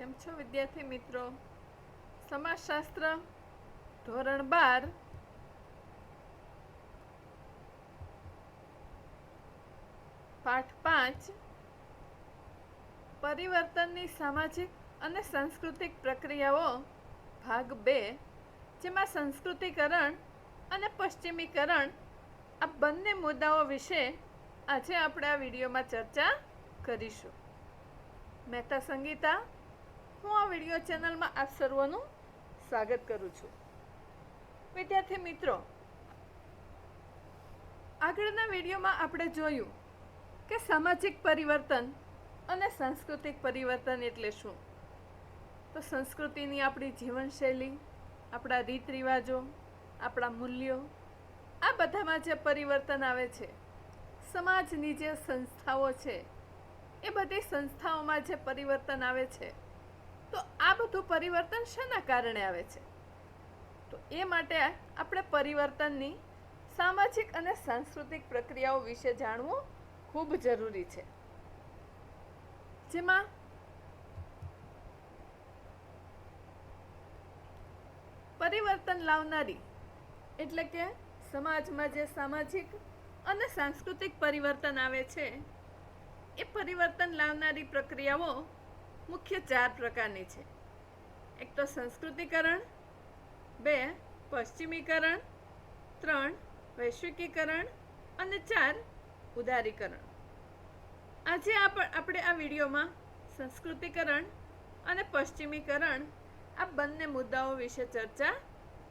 કેમ છો વિદ્યાર્થી મિત્રો? સમાજશાસ્ત્ર ધોરણ 12 પાઠ 5 પરિવર્તનની સામાજિક અને સાંસ્કૃતિક પ્રક્રિયાઓ ભાગ 2, જેમાં સંસ્કૃતિકરણ અને પશ્ચિમીકરણ આ બંને મુદ્દાઓ વિશે આજે આપણે આ વિડીયોમાં ચર્ચા કરીશું. મહેતા સંગીતા, હું આ વિડીયો ચેનલમાં આપ સર્વનું સ્વાગત કરું છું. વિદ્યાર્થી મિત્રો, આગળના વિડીયોમાં આપણે જોયું કે સામાજિક પરિવર્તન અને સાંસ્કૃતિક પરિવર્તન એટલે શું. તો સંસ્કૃતિની આપણી જીવનશૈલી, આપણા રીત રિવાજો, આપણા મૂલ્યો, આ બધામાં જે પરિવર્તન આવે છે, સમાજની જે સંસ્થાઓ છે એ બધી સંસ્થાઓમાં જે પરિવર્તન આવે છે, તો આ બધું પરિવર્તન શેના કારણે આવે છે? તો એ માટે આપણે પરિવર્તનની સામાજિક અને સાંસ્કૃતિક પ્રક્રિયાઓ વિશે જાણવું ખૂબ જરૂરી છે. જેમાં પરિવર્તન લાવનારી એટલે કે સમાજમાં જે સામાજિક અને સાંસ્કૃતિક પરિવર્તન આવે છે, એ પરિવર્તન લાવનારી પ્રક્રિયાઓ મુખ્ય 4 પ્રકારની છે. એક તો સંસ્કૃતિકરણ, 2 પશ્ચિમીકરણ, 3 વૈશ્વિકીકરણ અને 4 ઉદારીકરણ. આજે આપણે આ વિડીયોમાં સંસ્કૃતિકરણ અને પશ્ચિમીકરણ આ બંને મુદ્દાઓ વિશે ચર્ચા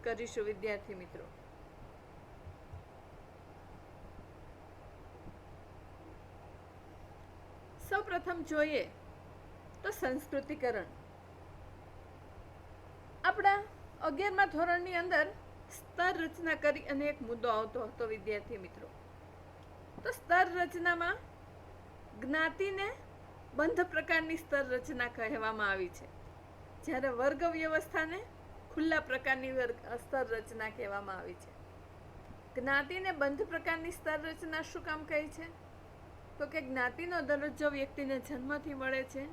કરીશું. વિદ્યાર્થી મિત્રો, સૌપ્રથમ જોઈએ તો સંસ્કૃતિકરણ. આપણા 11મા ધોરણની અંદર સ્તર રચના કરી અને એક મુદ્દો આવતો હતો. વિદ્યાર્થી મિત્રો, તો સ્તર રચનામાં જ્ઞાતિને બંધ પ્રકારની સ્તર રચના કહેવામાં આવી છે, જ્યારે વર્ગ વ્યવસ્થાને ખુલ્લા પ્રકારની સ્તર રચના કહેવામાં આવી છે. જ્ઞાતિને બંધ પ્રકારની સ્તર રચના શું કામ કહે છે? તો કે જ્ઞાતિનો દરજ્જો વ્યક્તિને જન્મથી મળે છે,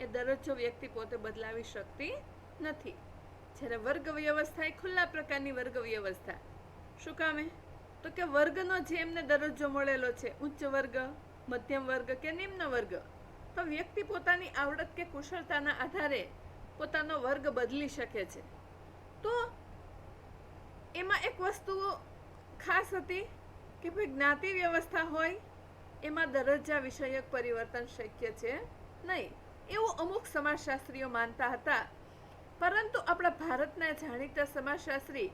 એ દરજ્જો વ્યક્તિ પોતે બદલાવી શકતી નથી. જ્યારે વર્ગ વ્યવસ્થા એ ખુલ્લા પ્રકારની વર્ગ વ્યવસ્થા. શું કામે? તો કે વર્ગનો જે એમને દરજ્જો મળેલો છે, ઉચ્ચ વર્ગ, મધ્યમ વર્ગ કે નિમ્ન વર્ગ, તો વ્યક્તિ પોતાની આવડત કે કુશળતાના આધારે પોતાનો વર્ગ બદલી શકે છે. તો એમાં એક વસ્તુ ખાસ હતી કે ભાઈ જ્ઞાતિ વ્યવસ્થા હોય એમાં દરજ્જા વિષયક પરિવર્તન શક્ય છે નહીં, એવું અમુક સમાજશાસ્ત્રીઓ માનતા હતા. પરંતુ આપણા ભારતના જાણીતા સમાજશાસ્ત્રી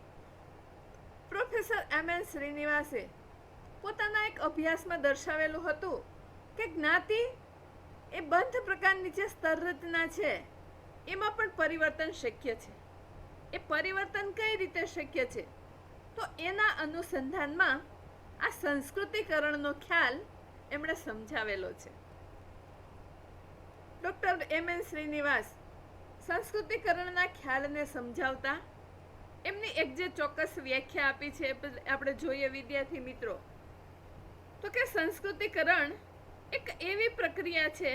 પ્રોફેસર M.N. શ્રીનિવાસે પોતાના એક અભ્યાસમાં દર્શાવેલું હતું કે જ્ઞાતિ એ બંધ પ્રકારની જે સ્તર રચના છે એમાં પણ પરિવર્તન શક્ય છે. એ પરિવર્તન કઈ રીતે શક્ય છે? તો એના અનુસંધાનમાં આ સંસ્કૃતિકરણનો ખ્યાલ એમણે સમજાવેલો છે. Doctor M.N. શ્રીનિવાસ સંસ્કૃતિકરણના ખ્યાલને સમજાવતા એમની એક જે ચોક્કસ વ્યાખ્યા આપી છે આપણે જોઈએ. વિદ્યાર્થી મિત્રો, તો કે સંસ્કૃતિકરણ એક એવી પ્રક્રિયા છે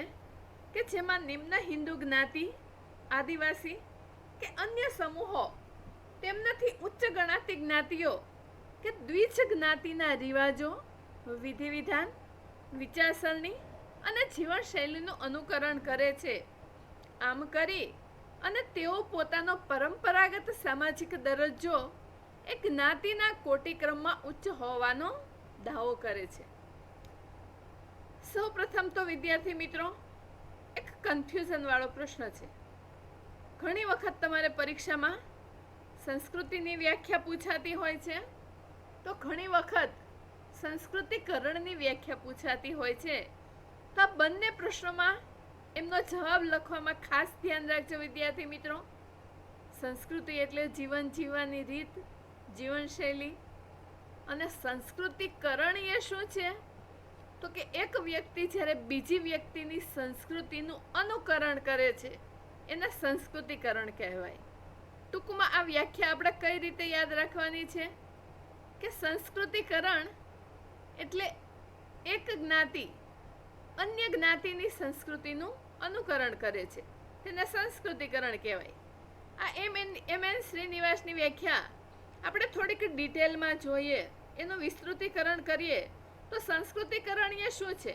કે જેમાં નિમ્ન હિન્દુ જ્ઞાતિ, આદિવાસી કે અન્ય સમૂહો તેમનાથી ઉચ્ચ ગણાતી જ્ઞાતિઓ કે દ્વિજ જ્ઞાતિના રિવાજો, વિધિ વિધાન, વિચારસરણી અને જીવનશૈલીનું અનુકરણ કરે છે. આમ કરી અને તેઓ પોતાનો પરંપરાગત સામાજિક દરજ્જો એ જ્ઞાતિના કોટિક્રમમાં ઉચ્ચ હોવાનો દાવો કરે છે. સૌ પ્રથમ તો વિદ્યાર્થી મિત્રો, એક કન્ફ્યુઝન વાળો પ્રશ્ન છે. ઘણી વખત તમારે પરીક્ષામાં સંસ્કૃતિની વ્યાખ્યા પૂછાતી હોય છે, તો ઘણી વખત સંસ્કૃતિકરણની વ્યાખ્યા પૂછાતી હોય છે. તો આ બંને પ્રશ્નોમાં એમનો જવાબ લખવામાં ખાસ ધ્યાન રાખજો. વિદ્યાર્થી મિત્રો, સંસ્કૃતિ એટલે જીવન જીવવાની રીત, જીવનશૈલી, અને સંસ્કૃતિકરણ એ શું છે? તો કે એક વ્યક્તિ જ્યારે બીજી વ્યક્તિની સંસ્કૃતિનું અનુકરણ કરે છે એને સંસ્કૃતિકરણ કહેવાય. ટૂંકમાં આ વ્યાખ્યા આપણે કઈ રીતે યાદ રાખવાની છે કે સંસ્કૃતિકરણ એટલે એક જ્ઞાતિ અન્ય જ્ઞાતિની સંસ્કૃતિનું અનુકરણ કરે છે. તેને સંસ્કૃતિકરણ કહેવાય. આ એમ એન શ્રીનિવાસની વ્યાખ્યા આપણે થોડીક ડિટેલમાં જોઈએ, એનું વિસ્તૃતિકરણ કરીએ તો સંસ્કૃતિકરણ એ શું છે?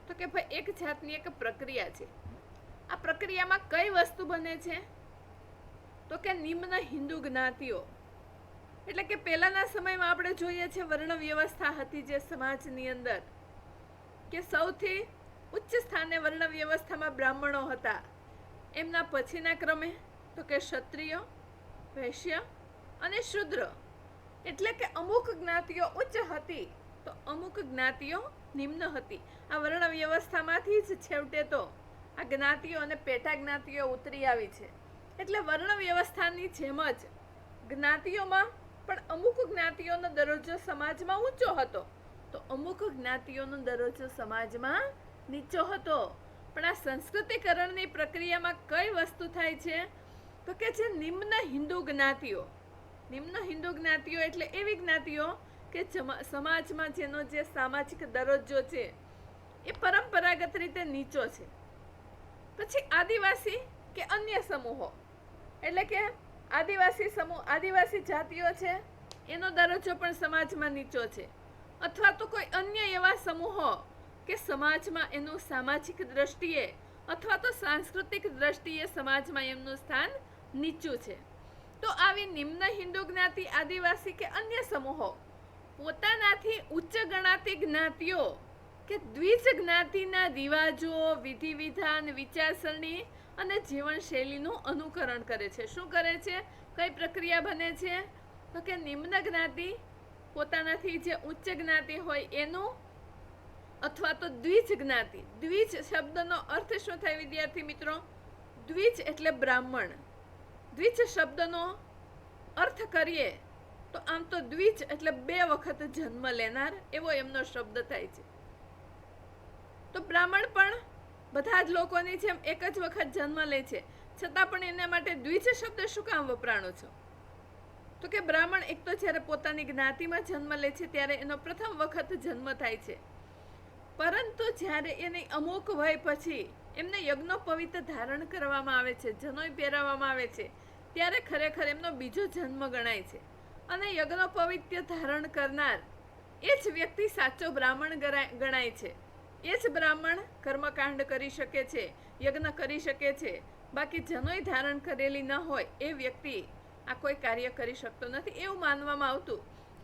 તો કે ભાઈ એક જાતની એક પ્રક્રિયા છે. આ પ્રક્રિયામાં કઈ વસ્તુ બને છે? તો કે નિમ્ન હિન્દુ જ્ઞાતિઓ, એટલે કે પહેલાના સમયમાં આપણે જોઈએ છે વર્ણ વ્યવસ્થા હતી જે સમાજની અંદર, કે સૌથી ઉચ્ચ સ્થાને વર્ણ વ્યવસ્થામાં બ્રાહ્મણો હતા. એમના પછીના ક્રમે તો કે ક્ષત્રિય, વૈશ્ય અને શૂદ્ર, એટલે કે અમુક જ્ઞાતિઓ ઉચ્ચ હતી તો અમુક જ્ઞાતિઓ નિમ્ન હતી. આ વર્ણ વ્યવસ્થામાંથી જ છેવટે તો આ જ્ઞાતિઓ અને પેટા જ્ઞાતિઓ ઉતરી આવી છે. એટલે વર્ણ વ્યવસ્થાની જેમ જ જ્ઞાતિઓમાં પણ અમુક જ્ઞાતિઓનો દરજ્જો સમાજમાં ઊંચો હતો તો અમુક જ્ઞાતિઓનો દરજ્જો સમાજમાં નીચો હતો. પણ આ સંસ્કૃતિકરણની પ્રક્રિયામાં કઈ વસ્તુ થાય છે? તો કે જે નિમ્ન હિન્દુ જ્ઞાતિઓ, નિમ્ન હિન્દુ જ્ઞાતિઓ એટલે એવી જ્ઞાતિઓ કે સમાજમાં જેનો જે સામાજિક દરજ્જો છે એ પરંપરાગત રીતે નીચો છે. પછી આદિવાસી કે અન્ય સમૂહો, એટલે કે આદિવાસી સમૂહ, આદિવાસી જાતિઓ છે એનો દરજ્જો પણ સમાજમાં નીચો છે. અથવા તો કોઈ અન્ય એવા સમૂહો કે સમાજમાં એનું સામાજિક દ્રષ્ટિએ અથવા તો સાંસ્કૃતિક દ્રષ્ટિએ સમાજમાં એમનું સ્થાન નીચું છે. તો આવી નિમ્ન હિન્દુ જ્ઞાતિ, આદિવાસી કે અન્ય સમૂહો પોતાનાથી ઉચ્ચ ગણાતી જ્ઞાતિઓ કે દ્વિજ જ્ઞાતિના રિવાજો, વિધિ વિધાન, વિચારસરણી અને જીવનશૈલીનું અનુકરણ કરે છે. શું કરે છે? કઈ પ્રક્રિયા બને છે? તો કે નિમ્ન જ્ઞાતિ પોતાનાથી જે ઉચ્ચ જ્ઞાતિ હોય એનું, અથવા તો દ્વિજ જ્ઞાતિ. દ્વિજ શબ્દનો અર્થ શું થાય વિદ્યાર્થી મિત્રો? દ્વિજ એટલે બ્રાહ્મણ. દ્વિજ શબ્દનો અર્થ કરીએ તો આમ તો દ્વિજ એટલે 2 વખત જન્મ લેનાર, એવો એમનો શબ્દ થાય છે. તો બ્રાહ્મણ પણ બધા જ લોકોની જેમ એક જ વખત જન્મ લે છે, છતાં પણ એના માટે દ્વિજ શબ્દ શું કામ વપરાણો છો? તો કે બ્રાહ્મણ એક તો જ્યારે પોતાની જ્ઞાતિમાં જન્મ લે છે ત્યારે એનો પ્રથમ વખત જન્મ થાય છે, પરંતુ જ્યારે એની અમુક વય પછી એમને યજ્ઞોપવિત ધારણ કરવામાં આવે છે, જનોઈ પહેરાવવામાં આવે છે, ત્યારે ખરેખર એમનો બીજો જન્મ ગણાય છે. અને યજ્ઞોપવિત્ય ધારણ કરનાર એ જ વ્યક્તિ સાચો બ્રાહ્મણ ગણાય છે. એ જ બ્રાહ્મણ કર્મકાંડ કરી શકે છે, યજ્ઞ કરી શકે છે. બાકી જનોઈ ધારણ કરેલી ન હોય એ વ્યક્તિ આ કોઈ કાર્ય કરી શકતો નથી એવું માનવામાં આવતું.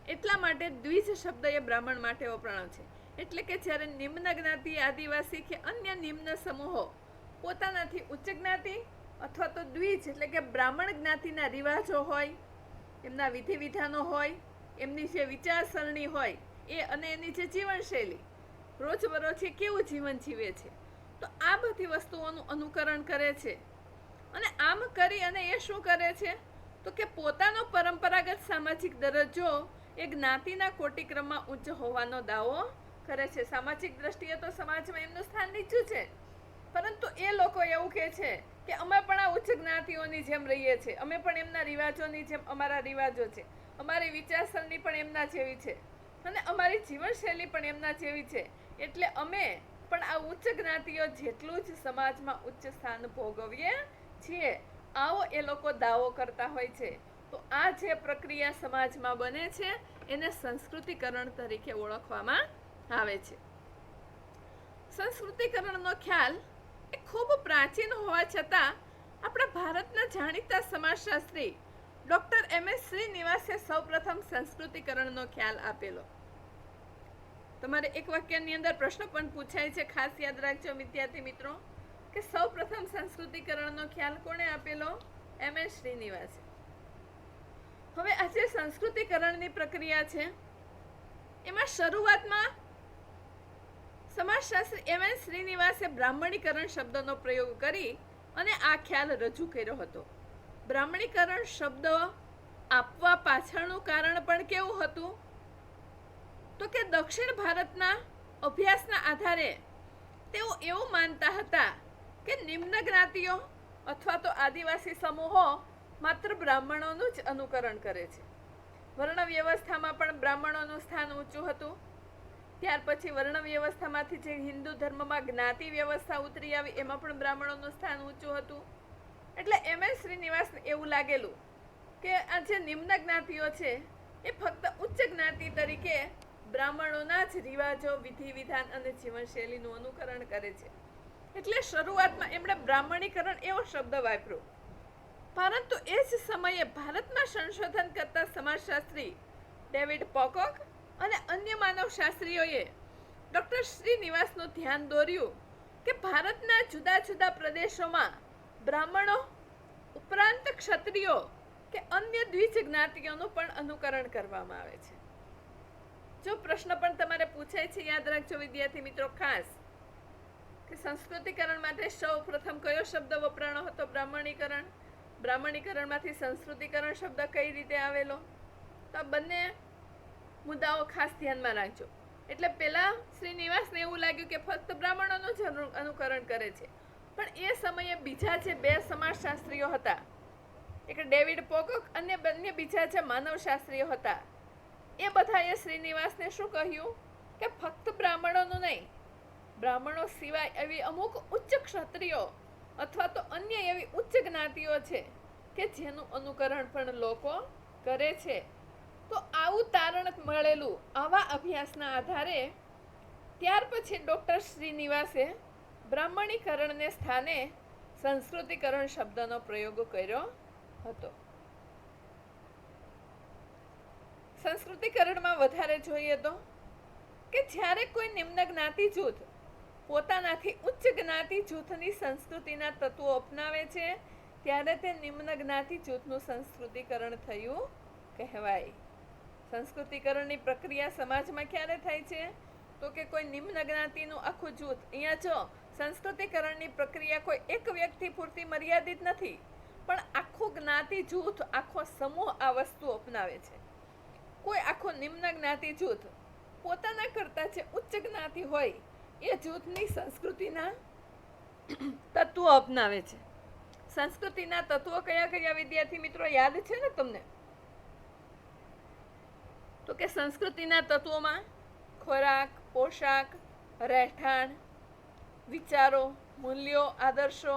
એટલા માટે દ્વિજ શબ્દ એ બ્રાહ્મણ માટે વપરાણો છે. એટલે કે જ્યારે નિમ્ન જ્ઞાતિ, આદિવાસી કે અન્ય નિમ્ન સમૂહો પોતાનાથી ઉચ્ચ જ્ઞાતિ અથવા તો દ્વિજ એટલે કે બ્રાહ્મણ જ્ઞાતિના રિવાજો હોય, એમના વિધિ વિધાનો હોય, એમની જે વિચારસરણી હોય એ અને એની જે જીવનશૈલી, રોજબરોજ કેવું જીવન જીવે છે, તો આ બધી વસ્તુઓનું અનુકરણ કરે છે. અને આમ કરી અને એ શું કરે છે? તો કે પોતાનો પરંપરાગત સામાજિક દરજ્જો એ જ્ઞાતિના કોટિક્રમમાં ઉચ્ચ હોવાનો દાવો કરે છે. સામાજિક દ્રષ્ટિએ તો સમાજમાં એમનું સ્થાન નીચું છે, પરંતુ એ લોકો એવું કહે છે કે અમે પણ આ ઉચ્ચ જ્ઞાતિઓની જેમ રહીએ છીએ, અમે પણ એમના રિવાજોની જેમ અમારા રિવાજો છે, અમારી વિચારસરણી પણ એમના જેવી છે અને અમારી જીવનશૈલી પણ એમના જેવી છે, એટલે અમે પણ આ ઉચ્ચ જ્ઞાતિઓ જેટલું જ સમાજમાં ઉચ્ચ સ્થાન ભોગવીએ છીએ, આવો એ લોકો દાવો કરતા હોય છે. તો આ જે પ્રક્રિયા સમાજમાં બને છે એને સંસ્કૃતિકરણ તરીકે ઓળખવામાં આવે છે. સંસ્કૃતિકરણનો ખ્યાલ એ ખૂબ પ્રાચીન હોવા છતાં આપણા ભારતના જાણીતા સમાજશાસ્ત્રી ડોક્ટર એમ.એસ. શ્રીનિવાસે સૌપ્રથમ સંસ્કૃતિકરણનો ખ્યાલ આપેલો. તમારે એક વાક્યની અંદર પ્રશ્ન પણ પૂછાય છે, ખાસ યાદ રાખજો વિદ્યાર્થી મિત્રો, કે સૌપ્રથમ સંસ્કૃતિકરણનો ખ્યાલ કોણે આપેલો? એમ.એસ. શ્રીનિવાસે. હવે આ જે સંસ્કૃતિકરણની પ્રક્રિયા છે એમાં શરૂઆતમાં સમાજશાસ્ત્રી એમ.એસ. શ્રીનિવાસે બ્રાહ્મણીકરણ શબ્દનો પ્રયોગ કરી અને આ ખ્યાલ રજૂ કર્યો હતો. બ્રાહ્મણીકરણ શબ્દ આપવા પાછળનું કારણ પણ કેવું હતું? તો કે દક્ષિણ ભારતના અભ્યાસના આધારે તેઓ એવું માનતા હતા કે નિમ્ન જ્ઞાતિઓ અથવા તો આદિવાસી સમૂહો માત્ર બ્રાહ્મણોનું જ અનુકરણ કરે છે. વર્ણ વ્યવસ્થામાં પણ બ્રાહ્મણોનું સ્થાન ઊંચું હતું. ત્યાર પછી વર્ણ વ્યવસ્થામાંથી જે હિન્દુ ધર્મમાં જ્ઞાતિ વ્યવસ્થા ઉતરી આવી એમાં પણ બ્રાહ્મણોનું સ્થાન ઊંચું હતું. એટલે એમ.એસ. શ્રીનિવાસને એવું લાગેલું કે આ જે નિમ્ન જ્ઞાતિઓ છે એ ફક્ત ઉચ્ચ જ્ઞાતિ તરીકે બ્રાહ્મણોના જ રિવાજો, વિધિ વિધાન અને જીવનશૈલીનું અનુકરણ કરે છે. એટલે શરૂઆતમાં એમણે બ્રાહ્મણીકરણ એવો શબ્દ વાપર્યો. પરંતુ એ જ સમયે ભારતમાં સંશોધન કરતા સમાજશાસ્ત્રી ડેવિડ પોકોક અને અન્ય માનવશાસ્ત્રીઓએ ડૉક્ટર શ્રીનિવાસનું ધ્યાન દોર્યું કે ભારતના જુદા જુદા પ્રદેશોમાં બ્રાહ્મણો ઉપરાંત ક્ષત્રિયો કે અન્ય દ્વિજ જ્ઞાતિઓનું પણ અનુકરણ કરવામાં આવે છે. જો પ્રશ્ન પણ તમારે પૂછાય છે, યાદ રાખજો વિદ્યાર્થી મિત્રો ખાસ, કે સંસ્કૃતિકરણ માટે સૌ પ્રથમ કયો શબ્દ વપરાણો હતો? બ્રાહ્મણીકરણ. બ્રાહ્મણીકરણમાંથી સંસ્કૃતિકરણ શબ્દ કઈ રીતે આવેલો? તો આ બંને મુદ્દાઓ ખાસ ધ્યાનમાં રાખજો. એટલે પહેલા શ્રીનિવાસને એવું લાગ્યું કે ફક્ત બ્રાહ્મણોનું જ અનુકરણ કરે છે, પણ એ સમયે બીજા જે બે સમાજશાસ્ત્રીઓ હતા, એક ડેવિડ પોકોક અને બંને બીજા જે માનવશાસ્ત્રીઓ હતા, એ બધાએ શ્રીનિવાસને શું કહ્યું કે ફક્ત બ્રાહ્મણોનું નહીં, બ્રાહ્મણો સિવાય એવી અમુક ઉચ્ચ ક્ષત્રિયો અથવા તો અન્ય એવી ઉચ્ચ જ્ઞાતિઓ છે કે જેનું અનુકરણ પણ લોકો કરે છે. તો આવું તારણ મળેલું આવા અભ્યાસના આધારે ત્યાર પછી ડૉક્ટર શ્રીનિવાસે બ્રાહ્મણીકરણને સ્થાને સંસ્કૃતિકરણ શબ્દનો પ્રયોગ કર્યો હતો. સંસ્કૃતિકરણમાં વધારે જોઈએ તો કે જ્યારે કોઈ નિમ્ન જ્ઞાતિ જૂથ પોતાનાથી ઉચ્ચ જ્ઞાતિ જૂથની સંસ્કૃતિના તત્વો અપનાવે છે ત્યારે તે નિમ્ન જ્ઞાતિ જૂથનું સંસ્કૃતિકરણ થયું કહેવાય. સંસ્કૃતિકરણની પ્રક્રિયા સમાજમાં ક્યારે થાય છે? તો કે કોઈ નિમ્ન જ્ઞાતિનું આખું જૂથ, અહીંયા જો સંસ્કૃતિકરણની પ્રક્રિયા કોઈ એક વ્યક્તિ પૂરતી મર્યાદિત નથી, પણ આખું જ્ઞાતિ જૂથ, આખો સમૂહ આ વસ્તુ અપનાવે છે. કોઈ આખો નિમ્ન જ્ઞાતિ જૂથ પોતાના કરતા જે ઉચ્ચ જ્ઞાતિ હોય એ જૂથની સંસ્કૃતિના તત્વો અપનાવે છે. સંસ્કૃતિના તત્વો કયા કયા વિદ્યાર્થી મિત્રો યાદ છે ને તમને? તો કે સંસ્કૃતિના તત્વોમાં ખોરાક, પોશાક, રહેઠાણ, વિચારો, મૂલ્યો, આદર્શો,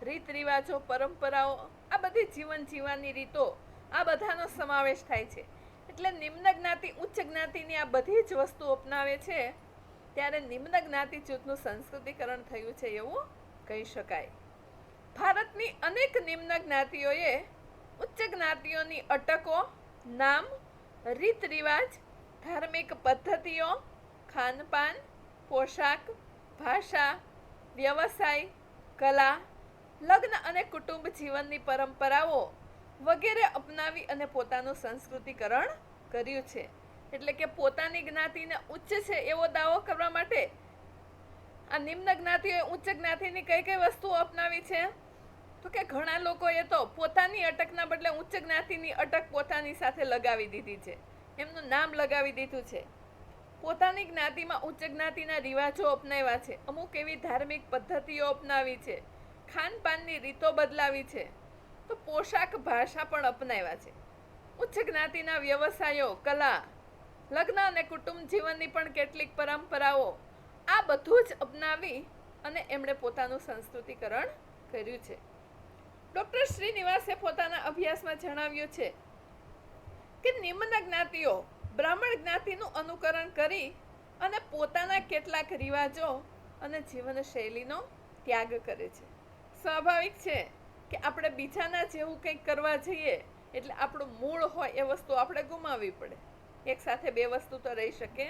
રીત રિવાજો, પરંપરાઓ, આ બધી જીવન જીવવાની રીતો, આ બધાનો સમાવેશ થાય છે. એટલે નિમ્ન જ્ઞાતિ ઉચ્ચ જ્ઞાતિની આ બધી જ વસ્તુ અપનાવે છે ત્યારે નિમ્ન જ્ઞાતિ જૂથનું સંસ્કૃતિકરણ થયું છે એવું કહી શકાય. ભારતની અનેક નિમ્ન જ્ઞાતિઓએ ઉચ્ચ જ્ઞાતિઓની અટકો, નામ, રીત રિવાજ, ધાર્મિક પદ્ધતિઓ, ખાનપાન, પોશાક, ભાષા, વ્યવસાય, કલા, લગ્ન અને કુટુંબ જીવનની પરંપરાઓ વગેરે અપનાવી અને પોતાનું સંસ્કૃતિકરણ કર્યું છે. એટલે કે પોતાની જ્ઞાતિને ઉચ્ચ છે એવો દાવો કરવા માટે આ નિમ્ન જ્ઞાતિઓએ ઉચ્ચ જ્ઞાતિની કઈ કઈ વસ્તુઓ અપનાવી છે? તો કે ઘણા લોકોએ તો પોતાની અટકના બદલે ઉચ્ચ જ્ઞાતિની અટક પોતાની સાથે લગાવી દીધી છે, એમનું નામ લગાવી દીધું છે. પોતાની જ્ઞાતિમાં ઉચ્ચ જ્ઞાતિના રિવાજો અપનાવ્યા છે, અમુક એવી ધાર્મિક પદ્ધતિઓ અપનાવી છે, ખાનપાનની રીતો બદલાવી છે, તો પોશાક, ભાષા પણ અપનાવ્યા છે. ઉચ્ચ જ્ઞાતિના વ્યવસાયો, કલા, લગ્ન અને કુટુંબ જીવનની પણ કેટલીક પરંપરાઓ, આ બધું જ અપનાવી અને એમણે પોતાનું સંસ્કૃતિકરણ કર્યું છે. ડૉક્ટર શ્રીનિવાસે પોતાના અભ્યાસમાં જણાવ્યું છે કે નિમ્ન જ્ઞાતિઓ બ્રાહ્મણ જ્ઞાતિનું અનુકરણ કરી અને પોતાના કેટલાક રિવાજો અને જીવનશૈલીનો ત્યાગ કરે છે. સ્વાભાવિક છે કે આપણે બીજાના જેવું કંઈક કરવા જઈએ એટલે આપણું મૂળ હોય એ વસ્તુ આપણે ગુમાવવી પડે. એક સાથે બે વસ્તુ તો રહી શકે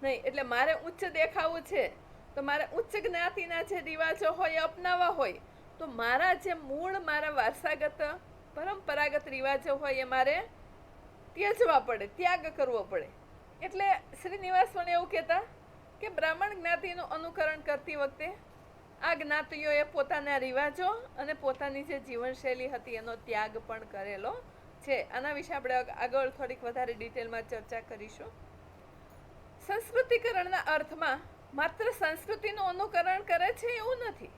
નહીં. એટલે મારે ઉચ્ચ દેખાવું છે તો મારે ઉચ્ચ જ્ઞાતિના જે રિવાજો હોય એ અપનાવવા હોય તો મારા જે મૂળ, મારા વારસાગત પરંપરાગત રિવાજો હોય એ મારે ત્યજવા પડે, ત્યાગ કરવો પડે. એટલે શ્રીનિવાસ પણ એવું કહેતા કે બ્રાહ્મણ જ્ઞાતિનું અનુકરણ કરતી વખતે આ જ્ઞાતિઓએ પોતાના રિવાજો અને પોતાની જે જીવનશૈલી હતી એનો ત્યાગ પણ કરેલો છે. આના વિશે આપણે આગળ થોડીક વધારે ડિટેલમાં ચર્ચા કરીશું. સંસ્કૃતિકરણના અર્થમાં માત્ર સંસ્કૃતિનું અનુકરણ કરે છે એવું નથી.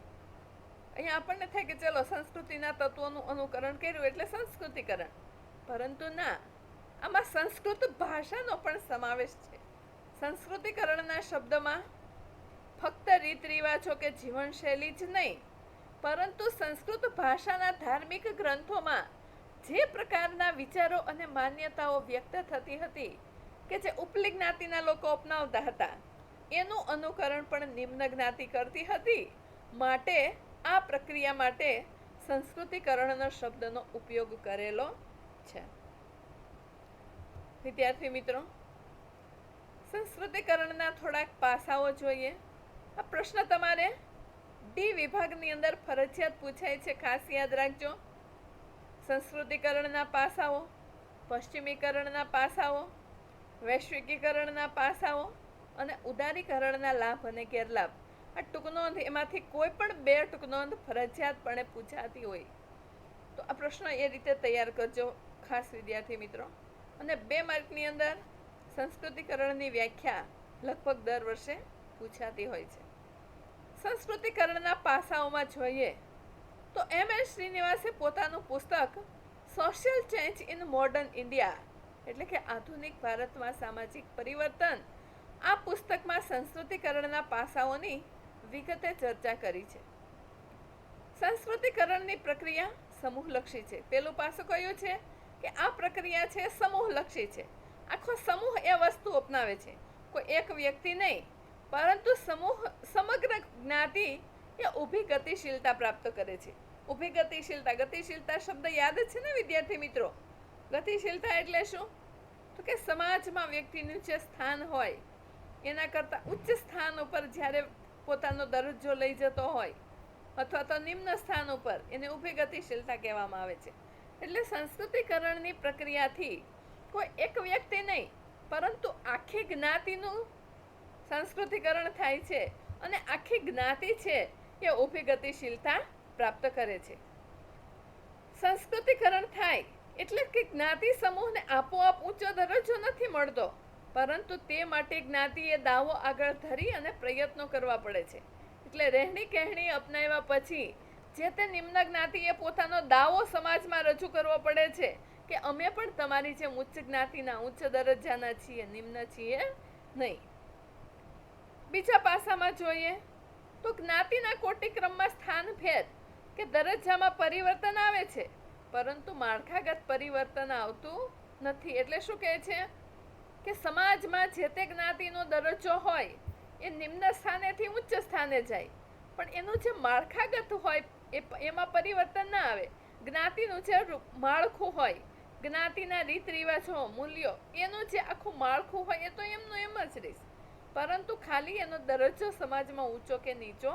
અહીંયા આપણને થાય કે ચલો સંસ્કૃતિના તત્વોનું અનુકરણ કર્યું એટલે સંસ્કૃતિકરણ, પરંતુ ના, આમાં સંસ્કૃત ભાષાનો પણ સમાવેશ છે. સંસ્કૃતિકરણના શબ્દમાં ફક્ત રીત રિવાજો કે જીવનશૈલી જ નહીં, પરંતુ સંસ્કૃત ભાષાના ધાર્મિક ગ્રંથોમાં જે પ્રકારના વિચારો અને માન્યતાઓ વ્યક્ત થતી હતી કે જે ઉપલી જ્ઞાતિના લોકો અપનાવતા હતા, એનું અનુકરણ પણ નિમ્ન જ્ઞાતિ કરતી હતી. માટે આ પ્રક્રિયા માટે સંસ્કૃતિકરણનો શબ્દનો ઉપયોગ કરેલો છે. વિદ્યાર્થી મિત્રો, સંસ્કૃતિકરણના થોડાક પાસાઓ જોઈએ. આ પ્રશ્ન તમારે ડી વિભાગની અંદર ફરજિયાત પૂછાય છે, ખાસ યાદ રાખજો. સંસ્કૃતિકરણના પાસાઓ, પશ્ચિમીકરણના પાસાઓ, વૈશ્વિકીકરણના પાસાઓ અને ઉદારીકરણના લાભ અને ગેરલાભ. આ ટૂંકનોંધ એમાંથી કોઈ પણ બે ટૂંકનોંધ ફરજિયાતપણે પૂછાતી હોય તો આ પ્રશ્ન એ રીતે તૈયાર કરજો, ખાસ વિદ્યાર્થી મિત્રો. અને 2 માર્કની અંદર સંસ્કૃતિકરણની વ્યાખ્યા લગભગ દર વર્ષે પૂછાતી હોય છે. સંસ્કૃતિકરણના પાસાઓમાં જોઈએ તો M.N. શ્રીનિવાસે પોતાનું પુસ્તક social change in modern India, એટલે કે આધુનિક ભારતમાં સામાજિક પરિવર્તન, આ પુસ્તકમાં સંસ્કૃતિકરણના પાસાઓની વિગતે ચર્ચા કરી છે. સંસ્કૃતિકરણની પ્રક્રિયા સમૂહલક્ષી છે. પેલું પાસું કયું છે કે આ પ્રક્રિયા છે સમૂહલક્ષી છે. આખો સમૂહ એ વસ્તુ અપનાવે છે, કોઈ એક વ્યક્તિ નહીં, પરંતુ સમૂહ, સમગ્ર જ્ઞાતિ એ ઊભી ગતિશીલતા પ્રાપ્ત કરે છે. ઊભી ગતિશીલતા, ગતિશીલતા શબ્દ યાદ જ છે ને વિદ્યાર્થી મિત્રો? ગતિશીલતા એટલે શું? તો કે સમાજમાં વ્યક્તિનું જે સ્થાન હોય એના કરતાં ઉચ્ચ સ્થાન ઉપર જ્યારે પોતાનો દરજ્જો લઈ જતો હોય અથવા તો નિમ્ન સ્થાન ઉપર, એને ઊભી ગતિશીલતા કહેવામાં આવે છે. એટલે સંસ્કૃતિકરણની પ્રક્રિયાથી કોઈ એક વ્યક્તિ નહીં, પરંતુ આખી જ્ઞાતિનું સંસ્કૃતિકરણ થાય છે અને આખી જ્ઞાતિ છે એ ઊભી ગતિશીલતા પ્રાપ્ત કરે છે. સંસ્કૃતિકરણ થાય એટલે કે જ્ઞાતિ સમૂહને આપોઆપ ઊંચો દરજ્જો નથી મળતો, પરંતુ તે માટે જ્ઞાતિએ દાવો આગળ ધરી અને પ્રયત્નો કરવા પડે છે. એટલે રહેણી કહેણી અપનાવ્યા પછી જે તે નિમ્ન જ્ઞાતિએ પોતાનો દાવો સમાજમાં રજૂ કરવો પડે છે કે અમે પણ તમારી જેમ ઉચ્ચ જ્ઞાતિના, ઉચ્ચ દરજ્જાના છીએ, નિમ્ન છીએ નહીં. બીજા પાસામાં જોઈએ તો જ્ઞાતિના કોટિક્રમમાં સ્થાનભેદ કે દરજ્જામાં પરિવર્તન આવે છે, પરંતુ માળખાગત પરિવર્તન આવતું નથી. એટલે શું કહે છે કે સમાજમાં જે તે જ્ઞાતિનો દરજ્જો હોય એ નિમ્ન સ્થાનેથી ઉચ્ચ સ્થાને જાય, પણ એનું જે માળખાગત હોય એમાં પરિવર્તન ના આવે. જ્ઞાતિનું જે માળખું હોય, જ્ઞાતિના રીત રિવાજો, મૂલ્યો, એનું જે આખું માળખું હોય એ તો એમનું એમ જ રહેશે, પરંતુ ખાલી એનો દરજ્જો સમાજમાં ઊંચો કે નીચો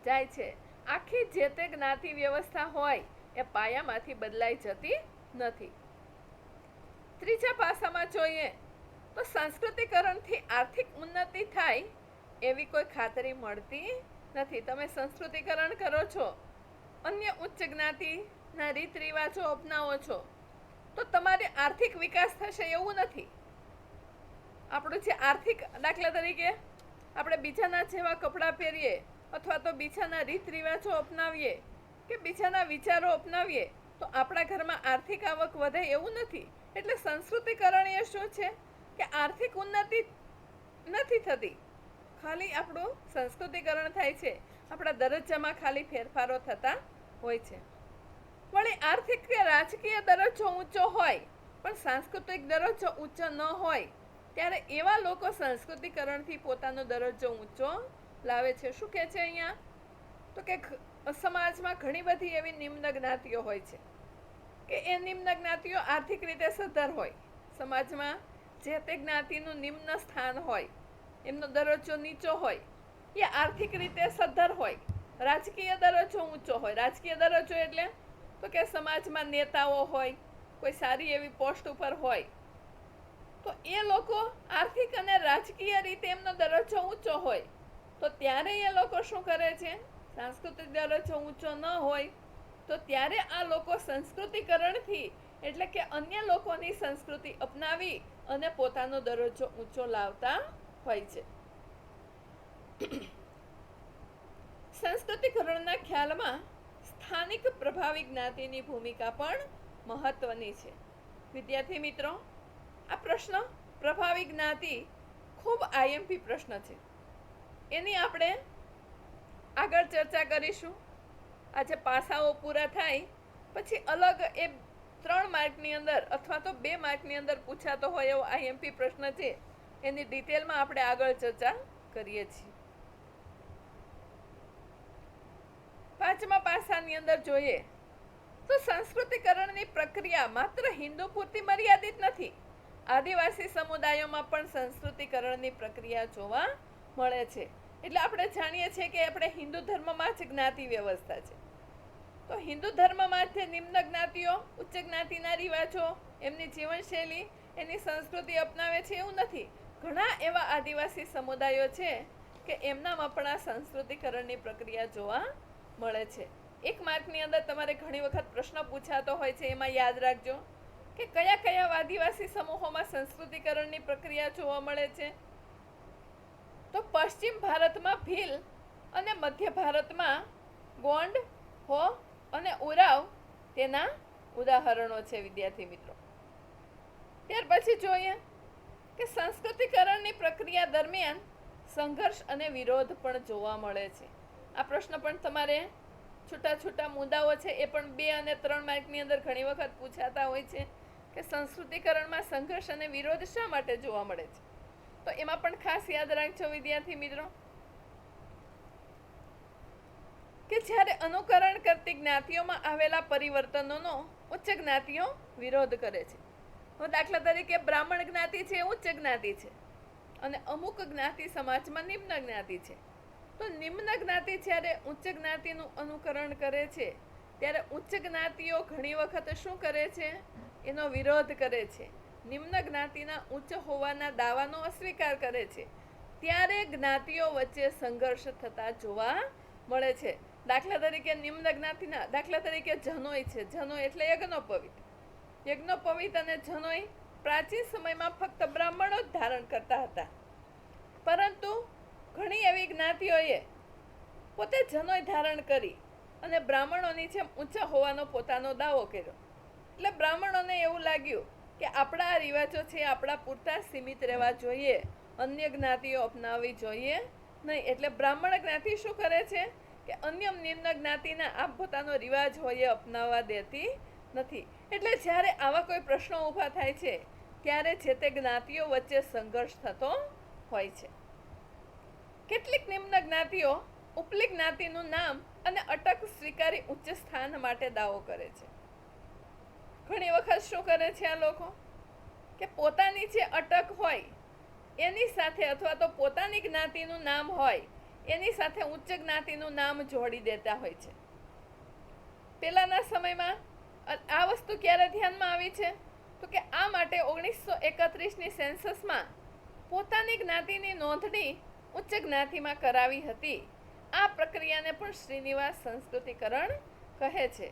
જાય છે. આખી જે તે જ્ઞાતિ વ્યવસ્થા હોય એ પાયામાંથી બદલાઈ જતી નથી. ત્રીજા પાસામાં જોઈએ તો સંસ્કૃતિકરણથી આર્થિક ઉન્નતિ થાય એવી કોઈ ખાતરી મળતી નથી. તમે સંસ્કૃતિકરણ કરો છો, અન્ય ઉચ્ચ જ્ઞાતિના રીત રિવાજો અપનાવો છો, તો તમારે આર્થિક વિકાસ થશે એવું નથી. આપણું જે આર્થિક, દાખલા તરીકે આપણે બીજાના જેવા કપડાં પહેરીએ અથવા તો બીજાના રીત રિવાજો અપનાવીએ કે બીજાના વિચારો અપનાવીએ તો આપણા ઘરમાં આર્થિક આવક વધે એવું નથી. એટલે સંસ્કૃતિકરણ એ શું છે કે આર્થિક ઉન્નતિ નથી થતી, ખાલી આપણું સંસ્કૃતિકરણ થાય છે, આપણા દરજ્જામાં ખાલી ફેરફારો થતા હોય છે. વળી આર્થિક કે રાજકીય દરજ્જો ઊંચો હોય પણ સાંસ્કૃતિક દરજ્જો ઊંચો ન હોય ત્યારે એવા લોકો સંસ્કૃતિકરણથી પોતાનો દરજ્જો ઊંચો લાવે છે. શું કહે છે અહીંયા? તો કે સમાજમાં ઘણી બધી એવી નિમ્ન જ્ઞાતિઓ હોય છે કે એ નિમ્ન જ્ઞાતિઓ આર્થિક રીતે સદ્ધર હોય. સમાજમાં જે તે જ્ઞાતિનું નિમ્ન સ્થાન હોય, એમનો દરજ્જો નીચો હોય, એ આર્થિક રીતે સદ્ધર હોય, રાજકીય દરજ્જો ઊંચો હોય. રાજકીય દરજ્જો એટલે તો કે સમાજમાં નેતાઓ હોય, કોઈ સારી એવી પોસ્ટ ઉપર હોય, તો એ લોકો આર્થિક અને રાજકીય રીતે એમનો દરજ્જો ઊંચો હોય, તો ત્યારે એ લોકો શું કરે છે? સાંસ્કૃતિક દરજ્જો ઊંચો ન હોય તો ત્યારે આ લોકો સંસ્કૃતિકરણથી, એટલે કે અન્ય લોકોની સંસ્કૃતિ અપનાવી અને પોતાનો દરજ્જો ઊંચો લાવતા હોય છે. સંસ્કૃતિકરણના ખ્યાલમાં સ્થાનિક પ્રભાવી જ્ઞાતિની ભૂમિકા પણ મહત્વની છે. વિદ્યાર્થી મિત્રો, આ પ્રશ્ન પ્રભાવી જ્ઞાતિ ખૂબ આઈએમપી પ્રશ્ન છે, એની આપણે આગળ ચર્ચા કરીશું. આ જે પાસાઓ પૂરા થાય પછી અલગ એ 3 માર્કની અંદર અથવા તો 2 માર્કની અંદર પૂછાતો હોય એવો આઈએમપી પ્રશ્ન છે, એની ડિટેલમાં આપણે આગળ ચર્ચા કરીએ છીએ. 5મા પાસાની અંદર જોઈએ તો સંસ્કૃતિકરણની પ્રક્રિયા માત્ર હિન્દુ પૂરતી મર્યાદિત નથી. આદિવાસી સમુદાયોમાં પણ સંસ્કૃતિકરણની પ્રક્રિયા જોવા મળે છે. એટલે આપણે જાણીએ છીએ કે આપણે હિન્દુ ધર્મમાં જ જ્ઞાતિ વ્યવસ્થા છે. તો હિન્દુ ધર્મમાં જે નિમ્ન જ્ઞાતિઓ ઉચ્ચ જ્ઞાતિના રિવાજો, એમની જીવનશૈલી, એની સંસ્કૃતિ અપનાવે છે એવું નથી. ઘણા એવા આદિવાસી સમુદાયો છે કે એમનામાં પણ આ સંસ્કૃતિકરણની પ્રક્રિયા જોવા મળે છે. 1 માર્કની અંદર તમારે ઘણી વખત પ્રશ્ન પૂછાતો હોય છે, એમાં યાદ રાખજો કે કયા કયા આદિવાસી સમૂહોમાં સંસ્કૃતિકરણની પ્રક્રિયા જોવા મળે છે. તો પશ્ચિમ ભારતમાં ભીલ અને મધ્ય ભારતમાં ગોંડ, હો અને ઉરાવ તેના ઉદાહરણો છે વિદ્યાર્થી મિત્રો. ત્યાર પછી જોઈએ કે સંસ્કૃતિકરણની પ્રક્રિયા દરમિયાન સંઘર્ષ અને વિરોધ પણ જોવા મળે છે. આ પ્રશ્ન પણ તમારે છૂટા છૂટા મુદ્દાઓ છે એ પણ 2 અને 3 માર્કની અંદર ઘણી વખત પૂછાતા હોય છે કે સંસ્કૃતિકરણમાં સંઘર્ષ અને વિરોધ શા માટે જોવા મળે છે. તો એમાં પણ ખાસ યાદ રાખજો વિદ્યાર્થી મિત્રો કે જ્યારે અનુકરણ કરતી જ્ઞાતિઓમાં આવેલા પરિવર્તનોનો ઉચ્ચ જ્ઞાતિઓ વિરોધ કરે છે. દાખલા તરીકે બ્રાહ્મણ જ્ઞાતિ છે ઉચ્ચ જ્ઞાતિ છે અને અમુક જ્ઞાતિ સમાજમાં નિમ્ન જ્ઞાતિ છે. તો નિમ્ન જ્ઞાતિ જ્યારે ઉચ્ચ જ્ઞાતિનું અનુકરણ કરે છે ત્યારે ઉચ્ચ જ્ઞાતિઓ ઘણી વખત શું કરે છે? એનો વિરોધ કરે છે. નિમ્ન જ્ઞાતિના ઉચ્ચ હોવાના દાવાનો અસ્વીકાર કરે છે. ત્યારે જ્ઞાતિઓ વચ્ચે સંઘર્ષ થતા જોવા મળે છે. દાખલા તરીકે નિમ્ન જ્ઞાતિના, દાખલા તરીકે જનોઈ છે. જનોઈ એટલે યજ્ઞોપવિત. યજ્ઞોપવિત અને જનોઈ પ્રાચીન સમયમાં ફક્ત બ્રાહ્મણો જ ધારણ કરતા હતા, પરંતુ ઘણી એવી જ્ઞાતિઓએ પોતે જનોઈ ધારણ કરી અને બ્રાહ્મણોની જેમ ઊંચા હોવાનો પોતાનો દાવો કર્યો. એટલે બ્રાહ્મણોને એવું લાગ્યું કે આપણા આ રિવાજો છે આપણા પૂરતા સીમિત રહેવા જોઈએ, અન્ય જ્ઞાતિઓ અપનાવવી જોઈએ નહીં. એટલે બ્રાહ્મણ જ્ઞાતિ શું કરે છે કે અન્ય નિમ્ન જ્ઞાતિના આ પોતાનો રિવાજ હોય એ અપનાવવા દેતી નથી. એટલે જ્યારે આવા કોઈ પ્રશ્નો ઊભા થાય છે ત્યારે જે તે જ્ઞાતિઓ વચ્ચે સંઘર્ષ થતો હોય છે. કેટલીક નિમ્ન જ્ઞાતિઓ ઉપલી જ્ઞાતિનું નામ અને અટક સ્વીકારી ઉચ્ચ સ્થાન માટે દાવો કરે છે. ઘણી વખત શું કરે છે આ લોકો કે પોતાની જે અટક હોય એની સાથે અથવા તો પોતાની જ્ઞાતિનું નામ હોય એની સાથે ઉચ્ચ જ્ઞાતિનું નામ જોડી દેતા હોય છે. પહેલાના સમયમાં આ વસ્તુ ક્યારે ધ્યાનમાં આવી છે તો કે આ માટે 1931ની સેન્સસમાં પોતાની જ્ઞાતિની નોંધણી ઉચ્ચ જ્ઞાતિમાં કરાવી હતી. આ પ્રક્રિયાને પણ શ્રીનિવાસ સંસ્કૃતિકરણ કહે છે.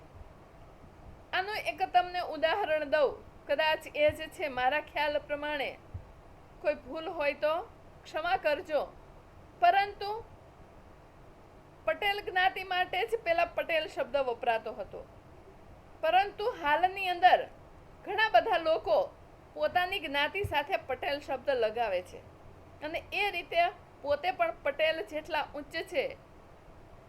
આનું એક તમને ઉદાહરણ દઉં, કદાચ એ જ છે, મારા ખ્યાલ પ્રમાણે કોઈ ભૂલ હોય તો ક્ષમા કરજો, પરંતુ પટેલ જ્ઞાતિ માટે જ પેલા પટેલ શબ્દ વપરાતો હતો, પરંતુ હાલની અંદર ઘણા બધા લોકો પોતાની જ્ઞાતિ સાથે પટેલ શબ્દ લગાવે છે અને એ રીતે પોતે પણ પટેલ જેટલા ઉચ્ચ છે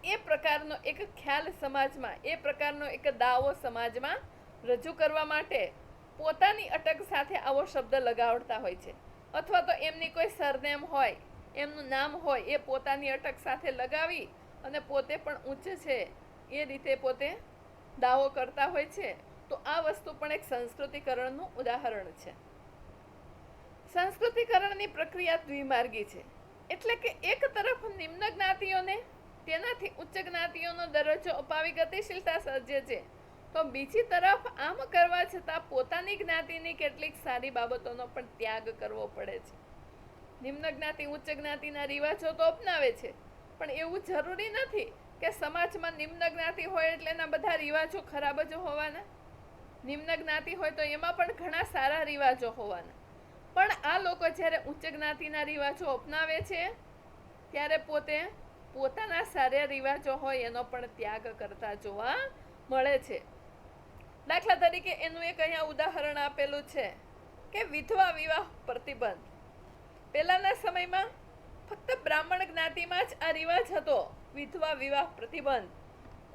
એ પ્રકારનો એક ખ્યાલ સમાજમાં, એ પ્રકારનો એક દાવો સમાજમાં રજૂ કરવા માટે પોતાની અટક સાથે આવો શબ્દ લગાવડતા હોય છે. અથવા તો એમની કોઈ સરનેમ હોય, એમનું નામ હોય, એ પોતાની અટક સાથે લગાવી અને પોતે પણ ઉચ્ચ છે એ રીતે પોતે દાવો કરતા હોય છે. તો આ વસ્તુ પણ એક સંસ્કૃતિકરણનું ઉદાહરણ છે. સંસ્કૃતિકરણની પ્રક્રિયા દ્વિમાર્ગી છે. એટલે કે એક તરફ નિમ્ન જ્ઞાતિઓને તેનાથી ઉચ્ચ જ્ઞાતિઓનો દરજ્જો અપાવી ગતિશીલતા સર્જે છે, તો બીજી તરફ આમ કરવા છતાં પોતાની જ્ઞાતિની કેટલીક સારી બાબતોનો પણ ત્યાગ કરવો પડે છે. નિમ્ન જ્ઞાતિ ઉચ્ચ જ્ઞાતિના રિવાજો તો અપનાવે છે, પણ એવું જરૂરી નથી કે સમાજમાં નિમ્ન જ્ઞાતિ હોય એટલે એના બધા રિવાજો ખરાબ જ હોવાના. નિમ્ન જ્ઞાતિ હોય તો એમાં પણ ઘણા સારા રિવાજો હોવાના. પણ આ લોકો જ્યારે ઉચ્ચ જ્ઞાતિના રિવાજો અપનાવે છે ત્યારે પોતે પોતાના સારા રિવાજો હોય એનો પણ ત્યાગ કરતા જોવા મળે છે. દાખલા તરીકે એનું એક અહીંયા ઉદાહરણ આપેલું છે કે વિધવા વિવાહ પ્રતિબંધ. પહેલાના સમયમાં ફક્ત બ્રાહ્મણ જ્ઞાતિમાં જ આ રિવાજ હતો, વિધવા વિવાહ પ્રતિબંધ.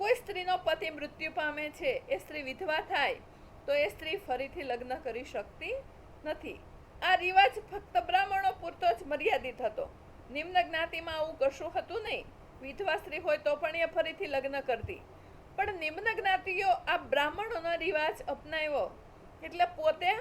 કોઈ સ્ત્રીનો પતિ મૃત્યુ પામે છે, એ સ્ત્રી વિધવા થાય તો એ સ્ત્રી ફરીથી લગ્ન કરી શકતી નથી. આ રિવાજ ફક્ત બ્રાહ્મણો પૂરતો જ મર્યાદિત હતો. નિમ્ન જ્ઞાતિમાં આવું કશું હતું નહીં. વિધવા સ્ત્રી હોય તો પણ એ ફરીથી લગ્ન કરતી. પણ નિમ્ન જ્ઞાતિઓ આ બ્રાહ્મણોનો રિવાજ અપનાવ્યો એટલે પોતે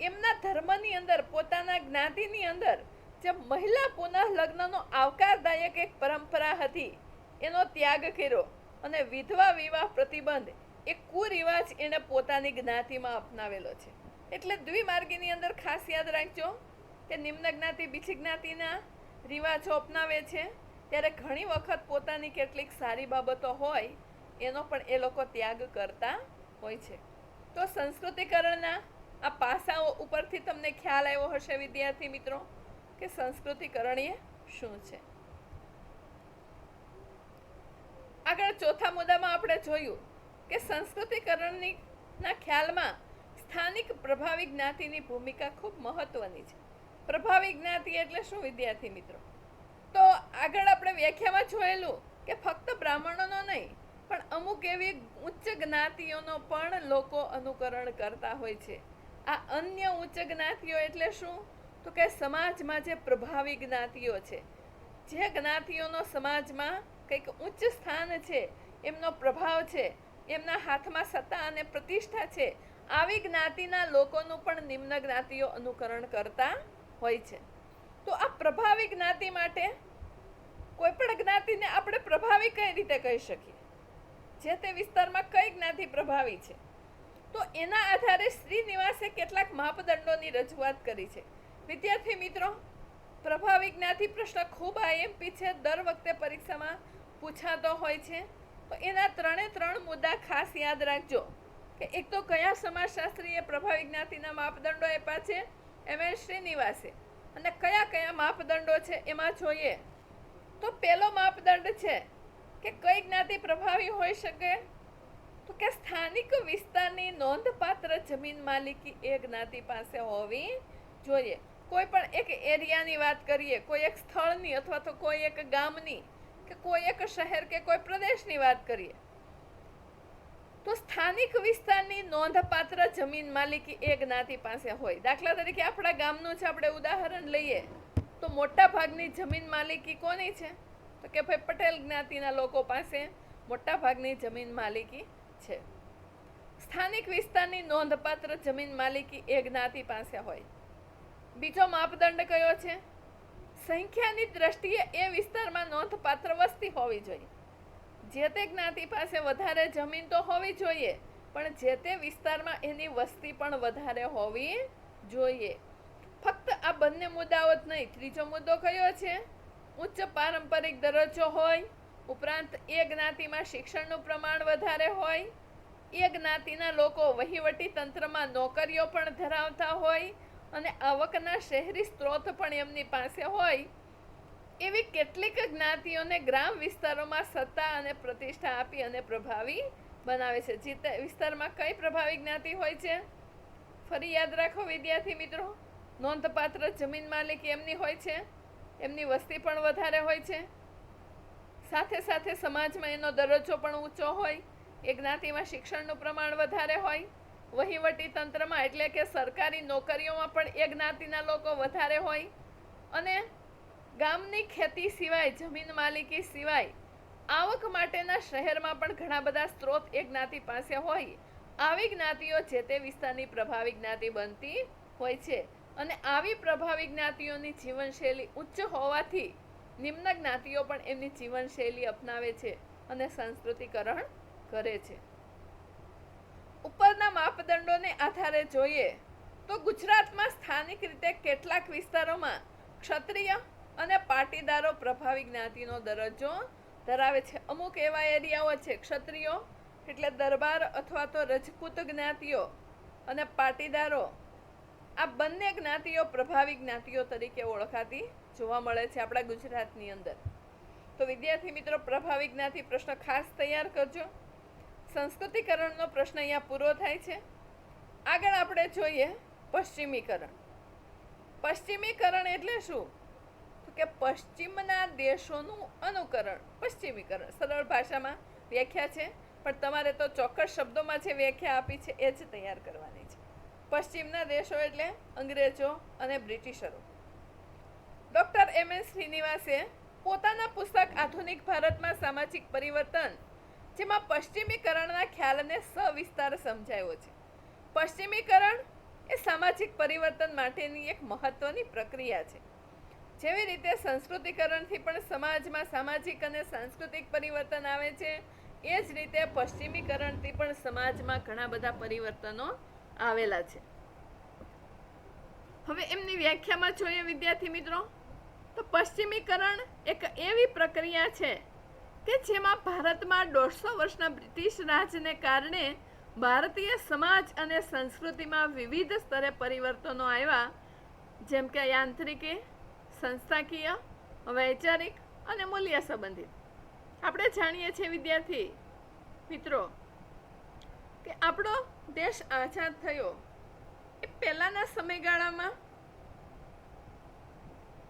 એમના ધર્મની અંદર, પોતાના જ્ઞાતિની અંદર જે મહિલા પુનઃ લગ્નનો આવકારદાયક એક પરંપરા હતી એનો ત્યાગ કર્યો અને વિધવા વિવાહ પ્રતિબંધ એ કુરિવાજ એને પોતાની જ્ઞાતિમાં અપનાવેલો છે. એટલે દ્વિમાર્ગીની અંદર ખાસ યાદ રાખજો કે નિમ્ન જ્ઞાતિ બીજી જ્ઞાતિના રિવાજો અપનાવે છે ત્યારે ઘણી વખત પોતાની કેટલીક સારી બાબતો હોય એનો પણ એ લોકો ત્યાગ કરતા હોય છે. તો સંસ્કૃતિકરણના આ પાસાઓ ઉપરથી તમને ખ્યાલ આવ્યો હશે વિદ્યાર્થી મિત્રો કે સંસ્કૃતિકરણ એ શું છે. આગળ ચોથા મુદ્દામાં આપણે જોયું કે સંસ્કૃતિકરણના ખ્યાલમાં સ્થાનિક પ્રભાવી જ્ઞાતિની ભૂમિકા ખૂબ મહત્વની છે. પ્રભાવી જ્ઞાતિ એટલે શું વિદ્યાર્થી મિત્રો? તો આગળ આપણે વ્યાખ્યામાં જોયેલું કે ફક્ત બ્રાહ્મણોનો નહીં પણ અમુક એવી ઉચ્ચ જ્ઞાતિઓનો પણ લોકો અનુકરણ કરતા હોય છે. આ અન્ય ઉચ્ચ જ્ઞાતિઓ એટલે શું? તો કે સમાજમાં જે પ્રભાવી જ્ઞાતિઓ છે, જે જ્ઞાતિઓનો સમાજમાં કંઈક ઉચ્ચ સ્થાન છે, એમનો પ્રભાવ છે, એમના હાથમાં સત્તા અને પ્રતિષ્ઠા છે, આવી જ્ઞાતિના લોકોનું પણ નિમ્ન જ્ઞાતિઓ અનુકરણ કરતા હોય છે. તો આ પ્રભાવી જ્ઞાતિ માટે કોઈ પણ જ્ઞાતિને આપણે પ્રભાવી કઈ રીતે કહી શકીએ? જે તે વિસ્તારમાં કઈ જ્ઞાતિ પ્રભાવી છે? તો એના આધારે શ્રીનિવાસે કેટલાક માપદંડોની રજૂઆત કરી છે. વિદ્યાર્થી મિત્રો, પ્રભાવી જ્ઞાતિ પ્રશ્ન ખૂબ આઈએમપી છે, દર વખતે પરીક્ષામાં પૂછાતો હોય છે. તો એના ત્રણ મુદ્દા ખાસ યાદ રાખજો કે એક તો કયા સમાજશાસ્ત્રીએ પ્રભાવી જ્ઞાતિના માપદંડો આપ્યા છે, એમ શ્રીનિવાસે, અને કયા કયા માપદંડો છે એમાં જોઈએ. તો પહેલો માપદંડ છે કે કઈ જ્ઞાતિ પ્રભાવી હોઈ શકે? તો કે સ્થાનિક વિસ્તારની નોંધપાત્ર જમીન માલિકી એ જ્ઞાતિ પાસે હોવી જોઈએ. કોઈ પણ એક એરિયાની વાત કરીએ, કોઈ એક સ્થળની અથવા તો કોઈ એક ગામની કે કોઈ એક શહેર કે કોઈ પ્રદેશની વાત કરીએ, તો સ્થાનિક વિસ્તારની નોંધપાત્ર જમીન માલિકી એ જ્ઞાતિ પાસે હોય. દાખલા તરીકે આપણા ગામનું છે, આપણે ઉદાહરણ લઈએ તો મોટા ભાગની જમીન માલિકી કોની છે? તો કે ભાઈ પટેલ જ્ઞાતિના લોકો પાસે મોટા ભાગની જમીન માલિકી છે. સ્થાનિક વિસ્તારની નોંધપાત્ર જમીન માલિકી એ જ્ઞાતિ પાસે હોય. બીજો માપદંડ કયો છે? સંખ્યાની દ્રષ્ટિએ એ વિસ્તારમાં નોંધપાત્ર વસ્તી હોવી જોઈએ. જે તે જ્ઞાતિ પાસે વધારે જમીન તો હોવી જોઈએ, પણ જે તે વિસ્તારમાં એની વસ્તી પણ વધારે હોવી જોઈએ. ફક્ત આ બંને મુદ્દાઓ જ નહીં. ત્રીજો મુદ્દો કયો છે? ઉચ્ચ પારંપરિક દરજ્જો હોય, ઉપરાંત એ જ્ઞાતિમાં શિક્ષણનું પ્રમાણ વધારે હોય, એ જ્ઞાતિના લોકો વહીવટી તંત્રમાં નોકરીઓ પણ ધરાવતા હોય અને આવકના શહેરી સ્ત્રોત પણ એમની પાસે હોય. એવી કેટલીક જ્ઞાતિઓને ગ્રામ વિસ્તારોમાં સત્તા અને પ્રતિષ્ઠા આપી અને પ્રભાવી બનાવે છે. જે તે વિસ્તારમાં કઈ પ્રભાવી જ્ઞાતિ હોય છે? ફરી યાદ રાખો વિદ્યાર્થી મિત્રો, નોંધપાત્ર જમીન માલિકી એમની હોય છે, એમની વસ્તી પણ વધારે હોય છે, સાથે સાથે સમાજમાં એનો દરજ્જો પણ ઊંચો હોય, એ જ્ઞાતિમાં શિક્ષણનું પ્રમાણ વધારે હોય, વહીવટી તંત્રમાં એટલે કે સરકારી નોકરીઓમાં પણ એ જ્ઞાતિના લોકો વધારે હોય, અને ગામની ખેતી સિવાય, જમીન માલિકી સિવાય આવક માટેના શહેરમાં પણ ઘણા બધા સ્ત્રોત એ જ્ઞાતિ પાસે હોય. આવી જ્ઞાતિઓ જે તે વિસ્તારની પ્રભાવી જ્ઞાતિ બનતી હોય છે. અને આવી પ્રભાવી જ્ઞાતિઓની જીવનશૈલી ઉચ્ચ હોવાથી નિમ્ન જ્ઞાતિઓ પણ એમની જીવનશૈલી અપનાવે છે અને સંસ્કૃતિકરણ કરે છે. ઉપરના માપદંડોને આધારે જોઈએ તો ગુજરાતમાં સ્થાનિક રીતે કેટલાક વિસ્તારોમાં ક્ષત્રિય અને પાટીદારો પ્રભાવી જ્ઞાતિનો દરજ્જો ધરાવે છે. અમુક એવા એરિયાઓ છે, ક્ષત્રિયો એટલે દરબાર અથવા તો રજપૂત જ્ઞાતિઓ અને પાટીદારો, આ બંને જ્ઞાતિઓ પ્રભાવી જ્ઞાતિઓ તરીકે ઓળખાતી જોવા મળે છે આપણા ગુજરાતની અંદર. તો વિદ્યાર્થી મિત્રો, પ્રભાવી જ્ઞાતિ પ્રશ્ન ખાસ તૈયાર કરજો. સંસ્કૃતિકરણનો પ્રશ્ન અહીંયા પૂરો થાય છે. આગળ આપણે જોઈએ પશ્ચિમીકરણ. પશ્ચિમીકરણ એટલે શું? તો કે પશ્ચિમના દેશોનું અનુકરણ. પશ્ચિમીકરણ સરળ ભાષામાં વ્યાખ્યા છે, પણ તમારે તો ચોક્કસ શબ્દોમાં જે વ્યાખ્યા આપી છે એ જ તૈયાર કરવાની છે. પશ્ચિમના દેશો એટલે અંગ્રેજો અને બ્રિટિશરો. ડોક્ટર એમ.એન. શ્રીનિવાસે પોતાના પુસ્તક આધુનિક ભારતમાં સામાજિક પરિવર્તન, જેમાં પશ્ચિમીકરણના ખ્યાલને સવિસ્તાર સમજાવ્યો છે. પશ્ચિમીકરણ એ સામાજિક પરિવર્તન માટેની એક મહત્વની પ્રક્રિયા છે. જેવી રીતે સંસ્કૃતિકરણથી પણ સમાજમાં સામાજિક અને સાંસ્કૃતિક પરિવર્તન આવે છે, એ જ રીતે પશ્ચિમીકરણથી પણ સમાજમાં ઘણા બધા પરિવર્તનો આવેલા છે. હવે એમની વ્યાખ્યામાં જોઈએ વિદ્યાર્થી મિત્રો, તો પશ્ચિમીકરણ એક એવી પ્રક્રિયા છે કે જેમાં ભારતમાં 150 વર્ષના બ્રિટિશ રાજને કારણે ભારતીય સમાજ અને સંસ્કૃતિમાં વિવિધ સ્તરે પરિવર્તનો આવ્યા, જેમ કે યાંત્રિકી, સંસ્થાકીય, વૈચારિક અને મૂલ્ય સંબંધિત. આપણે જાણીએ છીએ વિદ્યાર્થી મિત્રો કે આપણો દેશ આઝાદ થયો એ પહેલાના સમયગાળામાં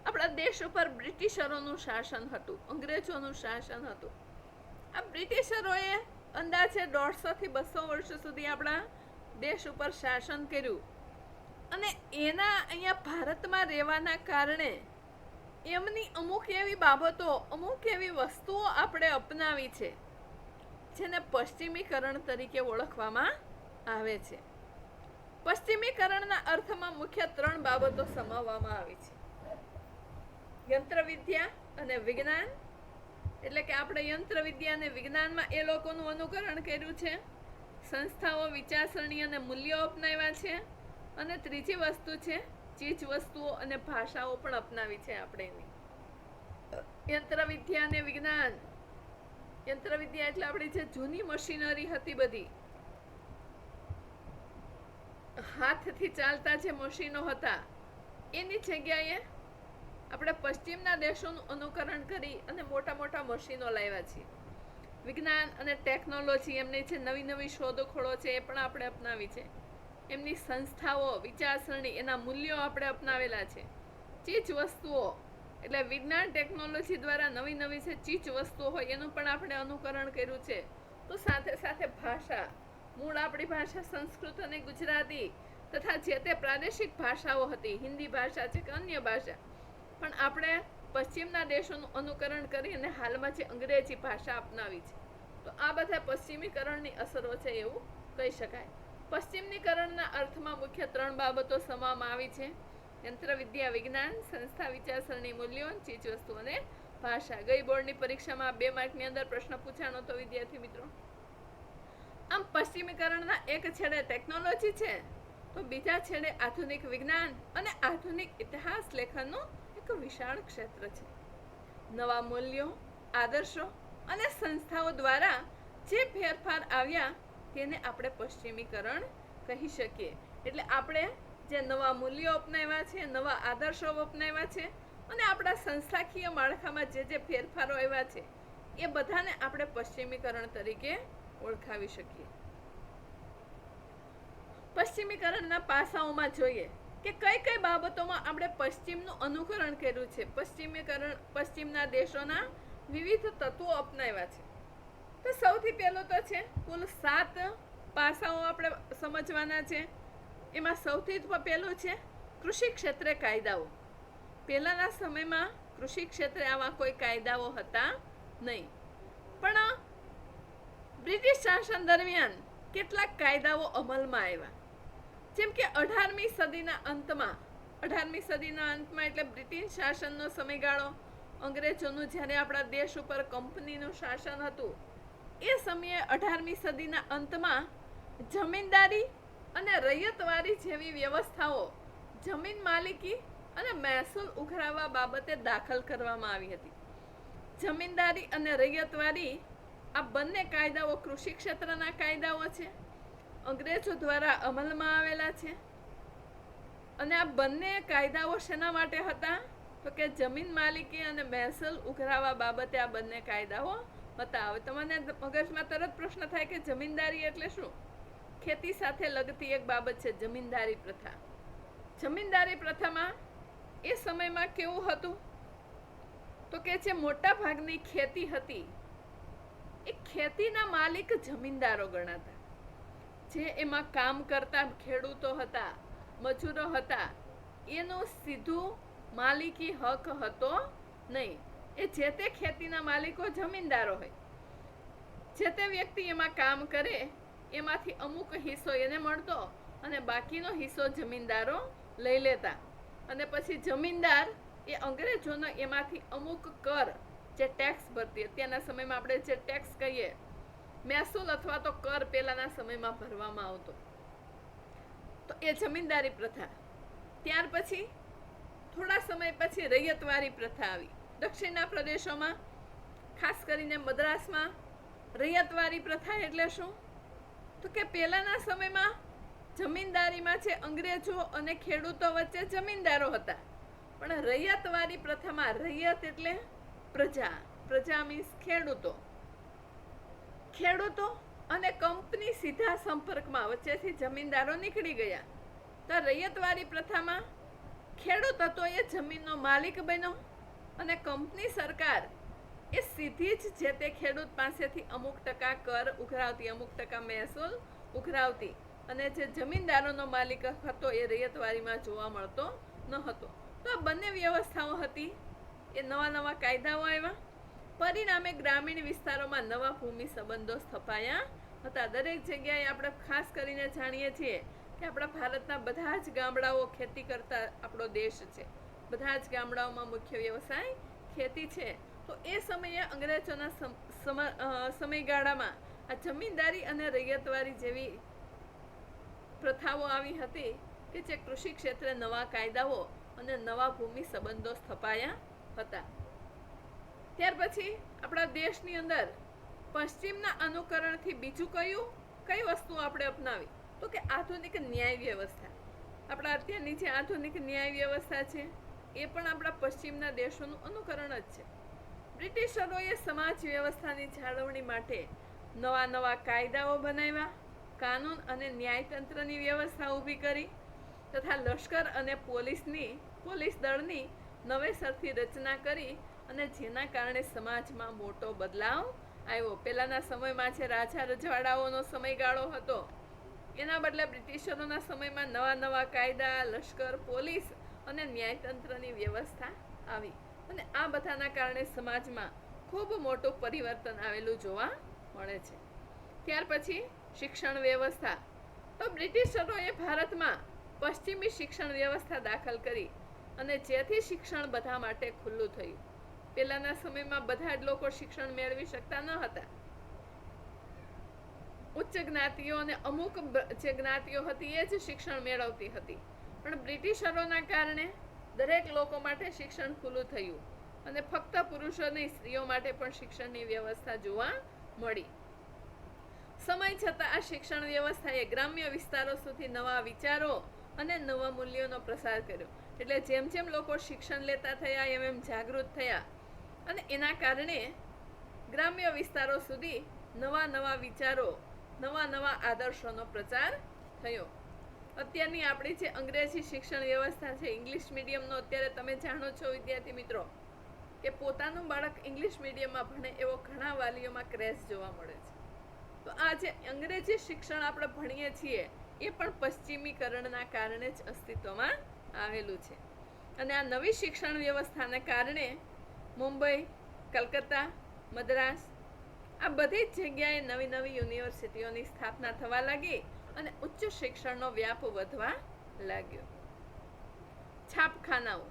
આપણા દેશ ઉપર બ્રિટિશરોનું શાસન હતું, અંગ્રેજોનું શાસન હતું. આ બ્રિટિશરોએ અંદાજે 150 થી 200 વર્ષ સુધી આપણા દેશ ઉપર શાસન કર્યું, અને એના અહીંયા ભારતમાં રહેવાના કારણે એમની અમુક એવી બાબતો, અમુક એવી વસ્તુઓ આપણે અપનાવી છે જેને પશ્ચિમીકરણ તરીકે ઓળખવામાં આવે છે. પશ્ચિમીકરણના અર્થમાં મુખ્ય 3 બાબતો સમાવવામાં આવી છે: યંત્રવિદ્યા અને વિજ્ઞાન, એટલે કે આપણે યંત્રવિદ્યા અને વિજ્ઞાનમાં એ લોકોનું અનુકરણ કર્યું છે. સંસ્થાઓ, વિચારસરણી અને મૂલ્યો અપનાવ્યા છે. અને ત્રીજી વસ્તુ છે ચીજ વસ્તુઓ અને ભાષાઓ પણ અપનાવી છે આપણે એની. યંત્રવિદ્યા અને વિજ્ઞાન. યંત્રવિદ્યા એટલે આપણી જે જૂની મશીનરી હતી, બધી હાથથી ચાલતા જે મશીનો હતા, એની જગ્યાએ આપણે પશ્ચિમના દેશોનું અનુકરણ કરી અને મોટા મોટા મશીનો લાવ્યા છીએ. વિજ્ઞાન અને ટેકનોલોજી, એમની જે નવી નવી શોધખોળો છે એ પણ આપણે અપનાવી છે. એમની સંસ્થાઓ, વિચારસરણી, એના મૂલ્યો આપણે અપનાવેલા છે. ચીજ વસ્તુઓ એટલે વિજ્ઞાન ટેકનોલોજી દ્વારા નવી નવી જે ચીજ વસ્તુઓ હોય એનું પણ આપણે અનુકરણ કર્યું છે. તો સાથે સાથે ભાષા, મૂળ આપણી ભાષા સંસ્કૃત અને ગુજરાતી તથા જે તે પ્રાદેશિક ભાષાઓ હતી, હિન્દી ભાષા છે કે અન્ય ભાષા, પણ આપણે પશ્ચિમના દેશોનું અનુકરણ કરી અને હાલમાં જે અંગ્રેજી ભાષા અપનાવી છે. તો આ બધા પશ્ચિમીકરણની અસરો છે એવું કહી શકાય. પશ્ચિમીકરણના અર્થમાં મુખ્ય 3 બાબતો સમાવવામાં આવી છે: યંત્રવિદ્યા, વિજ્ઞાન, સંસ્થા, વિચારસરણી, મૂલ્યો, ચીજવસ્તુ અને ભાષા. ગઈ બોર્ડની પરીક્ષામાં 2 માર્કની અંદર પ્રશ્ન પૂછાણો તો વિદ્યાર્થી મિત્રો. આમ પશ્ચિમીકરણના એક છેડે ટેકનોલોજી છે, તો બીજા છેડે આધુનિક વિજ્ઞાન અને આધુનિક ઇતિહાસ લેખનનું એક વિશાળ ક્ષેત્ર છે. નવા મૂલ્યો, આદર્શો અને સંસ્થાઓ દ્વારા જે ફેરફાર આવ્યા તેને આપણે પશ્ચિમીકરણ કહી શકીએ. એટલે આપણે જે નવા મૂલ્યો અપનાવ્યા છે, નવા આદર્શો અપનાવ્યા છે, અને આપણા સંસ્થાકીય માળખામાં જે ફેરફારો આવ્યા છે, એ બધાને આપણે પશ્ચિમીકરણ તરીકે ઓળખાવી શકીએ. પશ્ચિમીકરણના પાસાઓમાં જોઈએ કે કઈ કઈ બાબતોમાં આપણે પશ્ચિમનું અનુકરણ કર્યું છે. પશ્ચિમના દેશોના વિવિધ તત્વો અપનાવ્યા છે. તો સૌથી પહેલું તો છે કુલ 7 પાસાઓ આપણે સમજવાના છે. એમાં સૌથી પહેલું છે કૃષિ ક્ષેત્રે કાયદાઓ. પહેલાના સમયમાં કૃષિ ક્ષેત્રે આવા કોઈ કાયદાઓ હતા નહીં, પણ બ્રિટિશ શાસન દરમિયાન કેટલાક કાયદાઓ અમલમાં આવ્યા. જેમ કે 18મી સદીના અંતમાં એટલે બ્રિટિશ શાસનનો સમયગાળો, અંગ્રેજોનું જ્યારે આપણા દેશ ઉપર કંપનીનું શાસન હતું, એ સમયે 18મી સદીના અંતમાં જમીનદારી અને રૈયતવારી જેવી વ્યવસ્થાઓ જમીન માલિકી અને મહેસૂલ ઉઘરાવવા બાબતે દાખલ કરવામાં આવી હતી. જમીનદારી અને રૈયતવારી આ બંને કાયદાઓ કૃષિ ક્ષેત્રના કાયદાઓ છે, અંગ્રેજો દ્વારા અમલમાં આવેલા છે. અને આ બંને કાયદાઓ શેના માટે હતા? તો કે જમીન માલિકી અને મહેસૂલ ઉઘરાવવા બાબતે આ બંને કાયદાઓ હતા. હવે તમને મગજમાં તરત પ્રશ્ન થાય કે જમીનદારી એટલે શું? ખેતી સાથે લગતી એક બાબત છે જમીનદારી પ્રથા. જમીનદારી પ્રથામાં એ સમયમાં કેવું હતું? તો કે જે મોટા ભાગની ખેતી હતી એ ખેતીના માલિક જમીનદારો ગણાતા. જે એમાં કામ કરતા ખેડૂતો હતા, મજૂરો હતા, એનો સીધું માલિકી હક હતો નહીં. એ જે તે ખેતીના માલિકો જમીનદારો હોય. જે તે વ્યક્તિ એમાં કામ કરે એમાંથી અમુક હિસ્સો એને મળતો અને બાકીનો હિસ્સો જમીનદારો લઈ લેતા. અને પછી જમીનદાર એ અંગ્રેજોનો એમાંથી અમુક કર, જે ટેક્સ ભરતી, અત્યારના સમયમાં આપણે જે ટેક્સ કહીએ, મહેસૂલ અથવા તો કર પહેલાના સમયમાં ભરવામાં આવતો, તો એ જમીનદારી પ્રથા. ત્યાર પછી થોડા સમય પછી રૈયતવારી પ્રથા આવી. દક્ષિણના પ્રદેશોમાં, ખાસ કરીને મદ્રાસમાં રૈયતવારી પ્રથા એટલે શું? તો કે પહેલાના સમયમાં જમીનદારીમાં છે અંગ્રેજો અને ખેડૂતો વચ્ચે જમીનદારો હતા. પણ રૈયતવારી પ્રથામાં રૈયત એટલે પ્રજા, પ્રજા મીન્સ ખેડૂતો. ખેડૂતો અને કંપની સીધા સંપર્કમાં, વચ્ચેથી જમીનદારો નીકળી ગયા. તો રૈયતવારી પ્રથામાં ખેડૂત હતો એ જમીનનો માલિક બન્યો અને કંપની સરકાર એ સીધી જ જે તે ખેડૂત પાસેથી અમુક ટકા કર ઉઘરાવતી, અમુક ટકા મહેસૂલ ઉઘરાવતી. અને જે જમીનદારોનો માલિક હતો એ રૈયતવારીમાં જોવા મળતો ન હતો. તો આ બંને વ્યવસ્થાઓ હતી. એ નવા નવા કાયદાઓ આવ્યા. પરિણામે ગ્રામીણ વિસ્તારોમાં નવા ભૂમિ સંબંધો સ્થપાયા હતા. દરેક જગ્યાએ આપણે ખાસ કરીને જાણીએ છીએ કે આપણા ભારતના બધા જ ગામડાઓ ખેતી કરતા આપણો દેશ છે. બધા જ ગામડાઓમાં મુખ્ય વ્યવસાય ખેતી છે. તો એ સમયે અંગ્રેજોના સમયગાળામાં આ જમીનદારી અને રૈયતવારી જેવી પ્રથાઓ આવી હતી કે જે કૃષિ ક્ષેત્રે નવા કાયદાઓ અને નવા ભૂમિ સંબંધો સ્થપાયા હતા. ત્યાર પછી આપણા દેશની અંદર પશ્ચિમના અનુકરણથી બીજું કઈ વસ્તુ આપણે અપનાવી? તો કે આધુનિક ન્યાય વ્યવસ્થા. આપણા અત્યારની જે આધુનિક ન્યાય વ્યવસ્થા છે એ પણ આપણા પશ્ચિમના દેશોનું અનુકરણ જ છે. બ્રિટિશરોએ સમાજ વ્યવસ્થાની જાળવણી માટે નવા નવા કાયદાઓ બનાવ્યા, કાનૂન અને ન્યાયતંત્રની વ્યવસ્થા ઊભી કરી તથા લશ્કર અને પોલીસ દળની નવેસરથી રચના કરી અને જેના કારણે સમાજમાં મોટો બદલાવ આવ્યો. પહેલાના સમયમાં છે રાજા રજવાડાઓનો સમયગાળો હતો. એના બદલે બ્રિટિશરોના સમયમાં નવા નવા કાયદા, લશ્કર, પોલીસ અને ન્યાયતંત્રની વ્યવસ્થા આવી. અને આ બધાના કારણે સમાજમાં ખૂબ મોટું પરિવર્તન આવેલું જોવા મળે છે. ત્યાર પછી શિક્ષણ વ્યવસ્થા. તો બ્રિટિશરોએ ભારતમાં પશ્ચિમી શિક્ષણ વ્યવસ્થા દાખલ કરી અને જેથી શિક્ષણ બધા માટે ખુલ્લું થયું. પહેલાના સમયમાં બધા જ લોકો શિક્ષણ મેળવી શકતા ન હતા. ઉચ્ચ જ્ઞાતિઓ અને અમુક જે જ્ઞાતિઓ હતી એ જ શિક્ષણ મેળવતી હતી. પણ બ્રિટિશરોના કારણે દરેક લોકો માટે શિક્ષણ ખુલ્લું થયું અને ફક્ત પુરુષો નહીં, સ્ત્રીઓ માટે પણ શિક્ષણની વ્યવસ્થા જોવા મળી. સમય છતાં આ શિક્ષણ વ્યવસ્થાએ ગ્રામ્ય વિસ્તારો સુધી નવા વિચારો અને નવા મૂલ્યોનો પ્રસાર કર્યો. એટલે જેમ જેમ લોકો શિક્ષણ લેતા થયા એમ જાગૃત થયા અને એના કારણે ગ્રામ્ય વિસ્તારો સુધી નવા નવા વિચારો, નવા નવા આદર્શોનો પ્રચાર થયો. અત્યારની આપણી જે અંગ્રેજી શિક્ષણ વ્યવસ્થા છે, ઇંગ્લિશ મીડિયમનો, અત્યારે તમે જાણો છો વિદ્યાર્થી મિત્રો કે પોતાનું બાળક ઇંગ્લિશ મીડિયમમાં ભણે એવો ઘણા વાલીઓમાં ક્રેઝ જોવા મળે છે. તો આ જે અંગ્રેજી શિક્ષણ આપણે ભણીએ છીએ એ પણ પશ્ચિમીકરણના કારણે જ અસ્તિત્વમાં આવેલું છે. અને આ નવી શિક્ષણ વ્યવસ્થાને કારણે મુંબઈ, કલકત્તા, મદ્રાસ આ બધી જ જગ્યાએ નવી નવી યુનિવર્સિટીઓની સ્થાપના થવા લાગી અને ઉચ્ચ શિક્ષણનો વ્યાપ વધવા લાગ્યો. છાપખાનાઓ.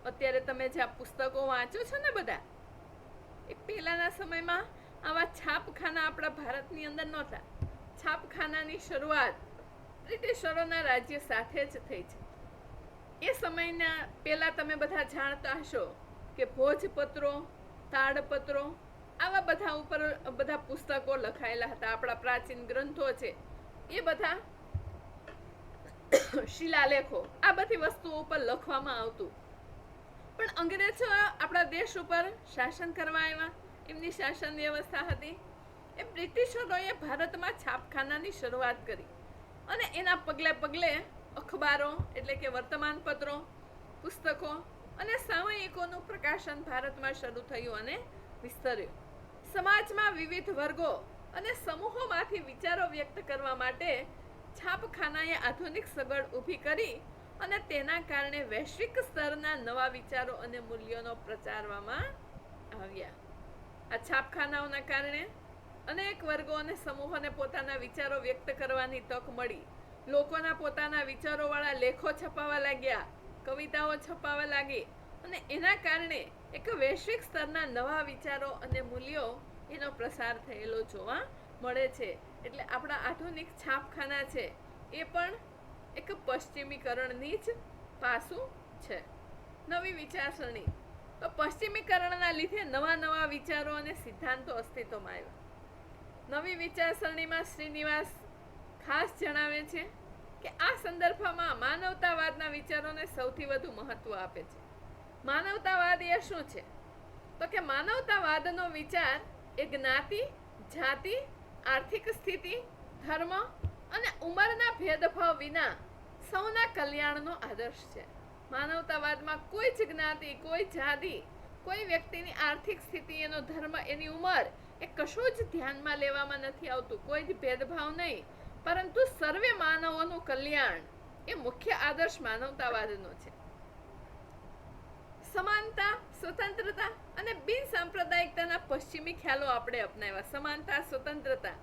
અત્યારે તમે જે પુસ્તકો વાંચો છો ને બધા, એ પહેલાના સમયમાં આવા છાપખાના આપણા ભારતની અંદર નહોતા. છાપખાનાની શરૂઆત બ્રિટિશરોના રાજ્ય સાથે જ થઈ છે. એ સમયના પહેલા તમે બધા જાણતા હશો કે ભોજપત્રો, તાડપત્રો આવા બધા ઉપર બધા પુસ્તકો લખાયેલા હતા. આપણા પ્રાચીન ગ્રંથો છે એ બધા શિલાલેખો, આ બધી વસ્તુઓ ઉપર લખવામાં આવતું. પણ અંગ્રેજો આપણા દેશ ઉપર શાસન કરવા આવ્યા. એમની શાસન વ્યવસ્થા હતી એ બ્રિટિશરોએ ભારતમાં છાપખાનાની શરૂઆત કરી અને એના પગલે પગલે અખબારો એટલે કે વર્તમાનપત્રો, પુસ્તકો અને સામયિકોનું પ્રકાશન ભારતમાં શરૂ થયું અને વિસ્તર્યું. સમાજમાં વિવિધ વર્ગો અને સમૂહોમાંથી વિચારો વ્યક્ત કરવા માટે છાપખાનાએ આધુનિક સગવડ ઊભી કરી અને તેના કારણે વૈશ્વિક સ્તરના નવા વિચારો અને મૂલ્યોનો પ્રચારવામાં આવ્યા. આ છાપખાનાઓના કારણે અનેક વર્ગો અને સમૂહોને પોતાના વિચારો વ્યક્ત કરવાની તક મળી. લોકોના પોતાના વિચારોવાળા લેખો છપાવા લાગ્યા, કવિતાઓ છપાવા લાગી અને એના કારણે એક વૈશ્વિક સ્તરના નવા વિચારો અને મૂલ્યો એનો પ્રસાર થયેલો જોવા મળે છે. એટલે આપણા આધુનિક છાપખાના છે એ પણ એક પશ્ચિમીકરણની જ પાસું છે. નવી વિચારસરણી. તો પશ્ચિમીકરણના લીધે નવા નવા વિચારો અને સિદ્ધાંતો અસ્તિત્વમાં આવ્યા. નવી વિચારસરણીમાં શ્રીનિવાસ ખાસ જણાવે છે કે આ સંદર્ભમાં માનવતાવાદના વિચારોને સૌથી વધુ મહત્વ આપે છે. માનવતાવાદ એ શું છે? તો કે માનવતાવાદનો વિચાર એ જ્ઞાતિ, જાતિ, આર્થિક સ્થિતિ, ધર્મ અને ઉંમરના ભેદભાવ વિના સૌના કલ્યાણનો આદર્શ છે. માનવતાવાદમાં કોઈ જ જ્ઞાતિ, કોઈ જાતિ, કોઈ વ્યક્તિની આર્થિક સ્થિતિ, એનો ધર્મ, એની ઉંમર એ કશું જ ધ્યાનમાં લેવામાં નથી આવતું. કોઈ જ ભેદભાવ નહીં, પરંતુ સર્વે માનવોનું કલ્યાણ એ મુખ્ય આદર્શ માનવતાવાદનો છે. સમાનતા, સ્વતંત્રતા અને બિન સાંપ્રદાયિકતાના પશ્ચિમી ખ્યાલો આપણે અપનાવ્યા. સમાનતા, સ્વતંત્રતા.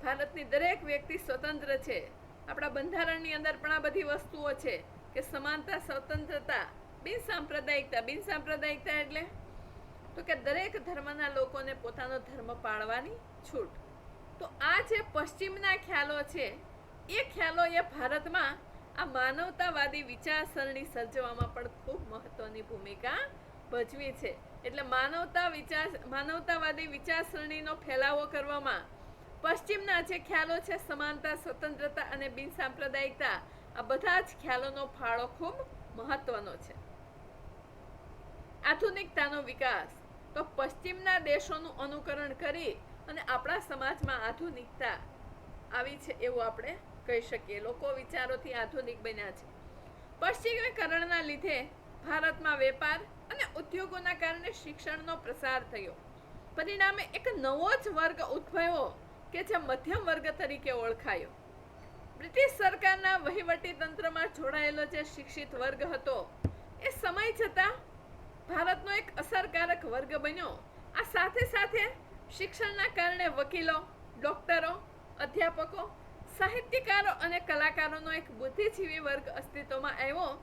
ભારતની દરેક વ્યક્તિ સ્વતંત્ર છે. આપણા બંધારણની અંદર પણ આ બધી વસ્તુઓ છે કે સમાનતા, સ્વતંત્રતા, બિન સાંપ્રદાયિકતા. બિન સાંપ્રદાયિકતા એટલે તો કે દરેક ધર્મના લોકોને પોતાનો ધર્મ પાળવાની છૂટ. તો આ જે પશ્ચિમના ખ્યાલો છે એ ખ્યાલોએ ભારતમાં આ માનવતાવાદી વિચારસરણી સર્જવામાં પણ ખૂબ મહત્વની ભૂમિકા ભજવી છે. એટલે માનવતાવાદી વિચારસરણીનો ફેલાવો કરવામાં પશ્ચિમના જે ખ્યાલો છે સમાનતા, સ્વતંત્રતા અને બિન સાંપ્રદાયિકતા, આ બધા જ ખ્યાલોનો ફાળો ખૂબ મહત્વનો છે. આધુનિકતાનો વિકાસ. તો પશ્ચિમના દેશોનું અનુકરણ કરી અને આપણા સમાજમાં આધુનિકતા આવી છે એવું આપણે કહી શકીએ. લોકો વિચારોથી આધુનિક બન્યા છે. પશ્ચિમીકરણના લીધે ભારતમાં વેપાર અને ઉદ્યોગોના કારણે શિક્ષણનો પ્રસાર થયો. પરિણામે એક નવો જ વર્ગ ઉદ્ભવ્યો કે જે મધ્યમ વર્ગ તરીકે ઓળખાયો. બ્રિટિશ સરકારના વહીવટી તંત્રમાં જોડાયેલો જે શિક્ષિત વર્ગ હતો એ સમય જતાં ભારતનો એક અસરકારક વર્ગ બન્યો. આ સાથે સાથે શિક્ષણના કારણે વકીલો, ડોક્ટરો, અધ્યાપકો, સાહિત્યકારો અને કલાકારોનો એક બુદ્ધિજીવી વર્ગ અસ્તિત્વમાં આવ્યો.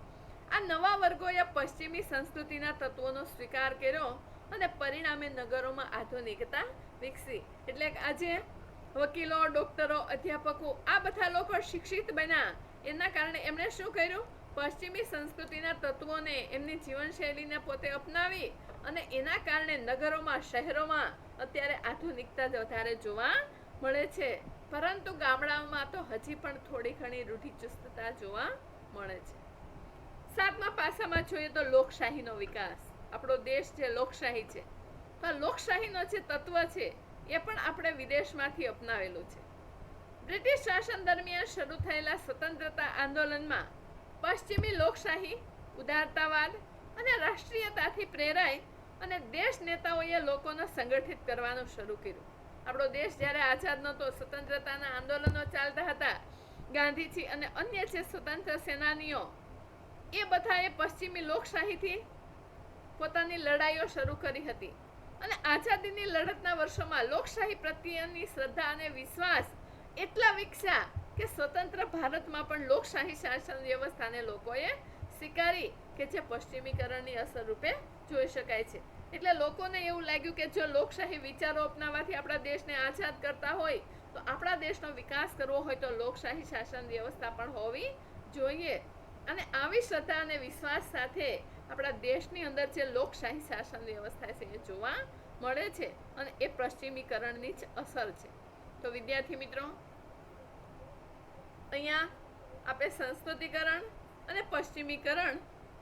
આ નવા વર્ગોએ પશ્ચિમી સંસ્કૃતિના તત્વોનો સ્વીકાર કર્યો અને પરિણામે નગરોમાં આધુનિકતા વિકસી. એટલે આજે વકીલો, ડોક્ટરો, અધ્યાપકો આ બધા લોકો શિક્ષિત બન્યા. એના કારણે એમણે શું કર્યું? પશ્ચિમી સંસ્કૃતિના તત્વોને એમની જીવનશૈલીને પોતે અપનાવી અને એના કારણે નગરોમાં, શહેરોમાં અત્યારે આધુનિકતા જ વધારે જોવા મળે છે. પરંતુ ગામડાઓમાં તો હજી પણ થોડી ઘણી રૂઢિચુસ્તતા જોવા મળે છે. 7મા પાસામાં જોઈએ તો લોકશાહીનો વિકાસ. આપણો દેશ જે લોકશાહી છે, તો આ લોકશાહીનો જે તત્વ છે એ પણ આપણે વિદેશમાંથી અપનાવેલું છે. બ્રિટિશ શાસન દરમિયાન શરૂ થયેલા સ્વતંત્રતા આંદોલનમાં પશ્ચિમી લોકશાહી, ઉદારતાવાદ અને રાષ્ટ્રીયતાથી પ્રેરાઈ અને દેશ નેતાઓએ લોકોને સંગઠિત કરવાનું શરૂ કર્યું. આપણો દેશ જ્યારે આઝાદ નહોતો, સ્વતંત્રતાના આંદોલનો ચાલતા હતા, ગાંધીજી અને અન્ય જે સ્વતંત્ર સેનાનીઓ એ બધાએ પશ્ચિમી લોકશાહીથી પોતાની લડાઈઓ શરૂ કરી હતી. અને આઝાદીની લડતના વર્ષોમાં લોકશાહી પ્રત્યેની શ્રદ્ધા અને વિશ્વાસ એટલા વિકસ્યા કે સ્વતંત્ર ભારતમાં પણ લોકશાહી શાસન વ્યવસ્થાને લોકોએ સ્વીકારી કે જે પશ્ચિમીકરણની અસર રૂપે જોઈ શકાય છે. એટલે લોકોને એવું લાગ્યું કે જો લોકશાહી વિચારો અપનાવવાથી આપણા દેશને આઝાદ કરતા હોય તો આપણા દેશનો વિકાસ કરવો હોય તો લોકશાહી શાસન વ્યવસ્થા પણ હોવી જોઈએ. અને આવી શ્રદ્ધા અને વિશ્વાસ સાથે આપણા દેશની અંદર જે લોકશાહી શાસન વ્યવસ્થા છે એ જોવા મળે છે અને એ પશ્ચિમીકરણની જ અસર છે. તો વિદ્યાર્થી મિત્રો, અહીંયા આપણે સંસ્કૃતિકરણ અને પશ્ચિમીકરણ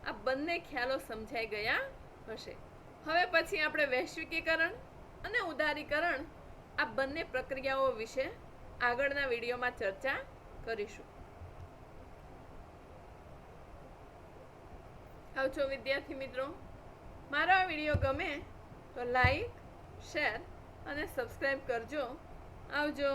આ બંને ખ્યાલો સમજાઈ ગયા હશે. હવે પછી આપણે વૈશ્વિકીકરણ અને ઉદારીકરણ આ બંને પ્રક્રિયાઓ વિશે આગળના વિડીયોમાં ચર્ચા કરીશું. આવજો વિદ્યાર્થી મિત્રો. મારો આ વિડીયો ગમે તો લાઈક, શેર અને સબસ્ક્રાઈબ કરજો. આવજો.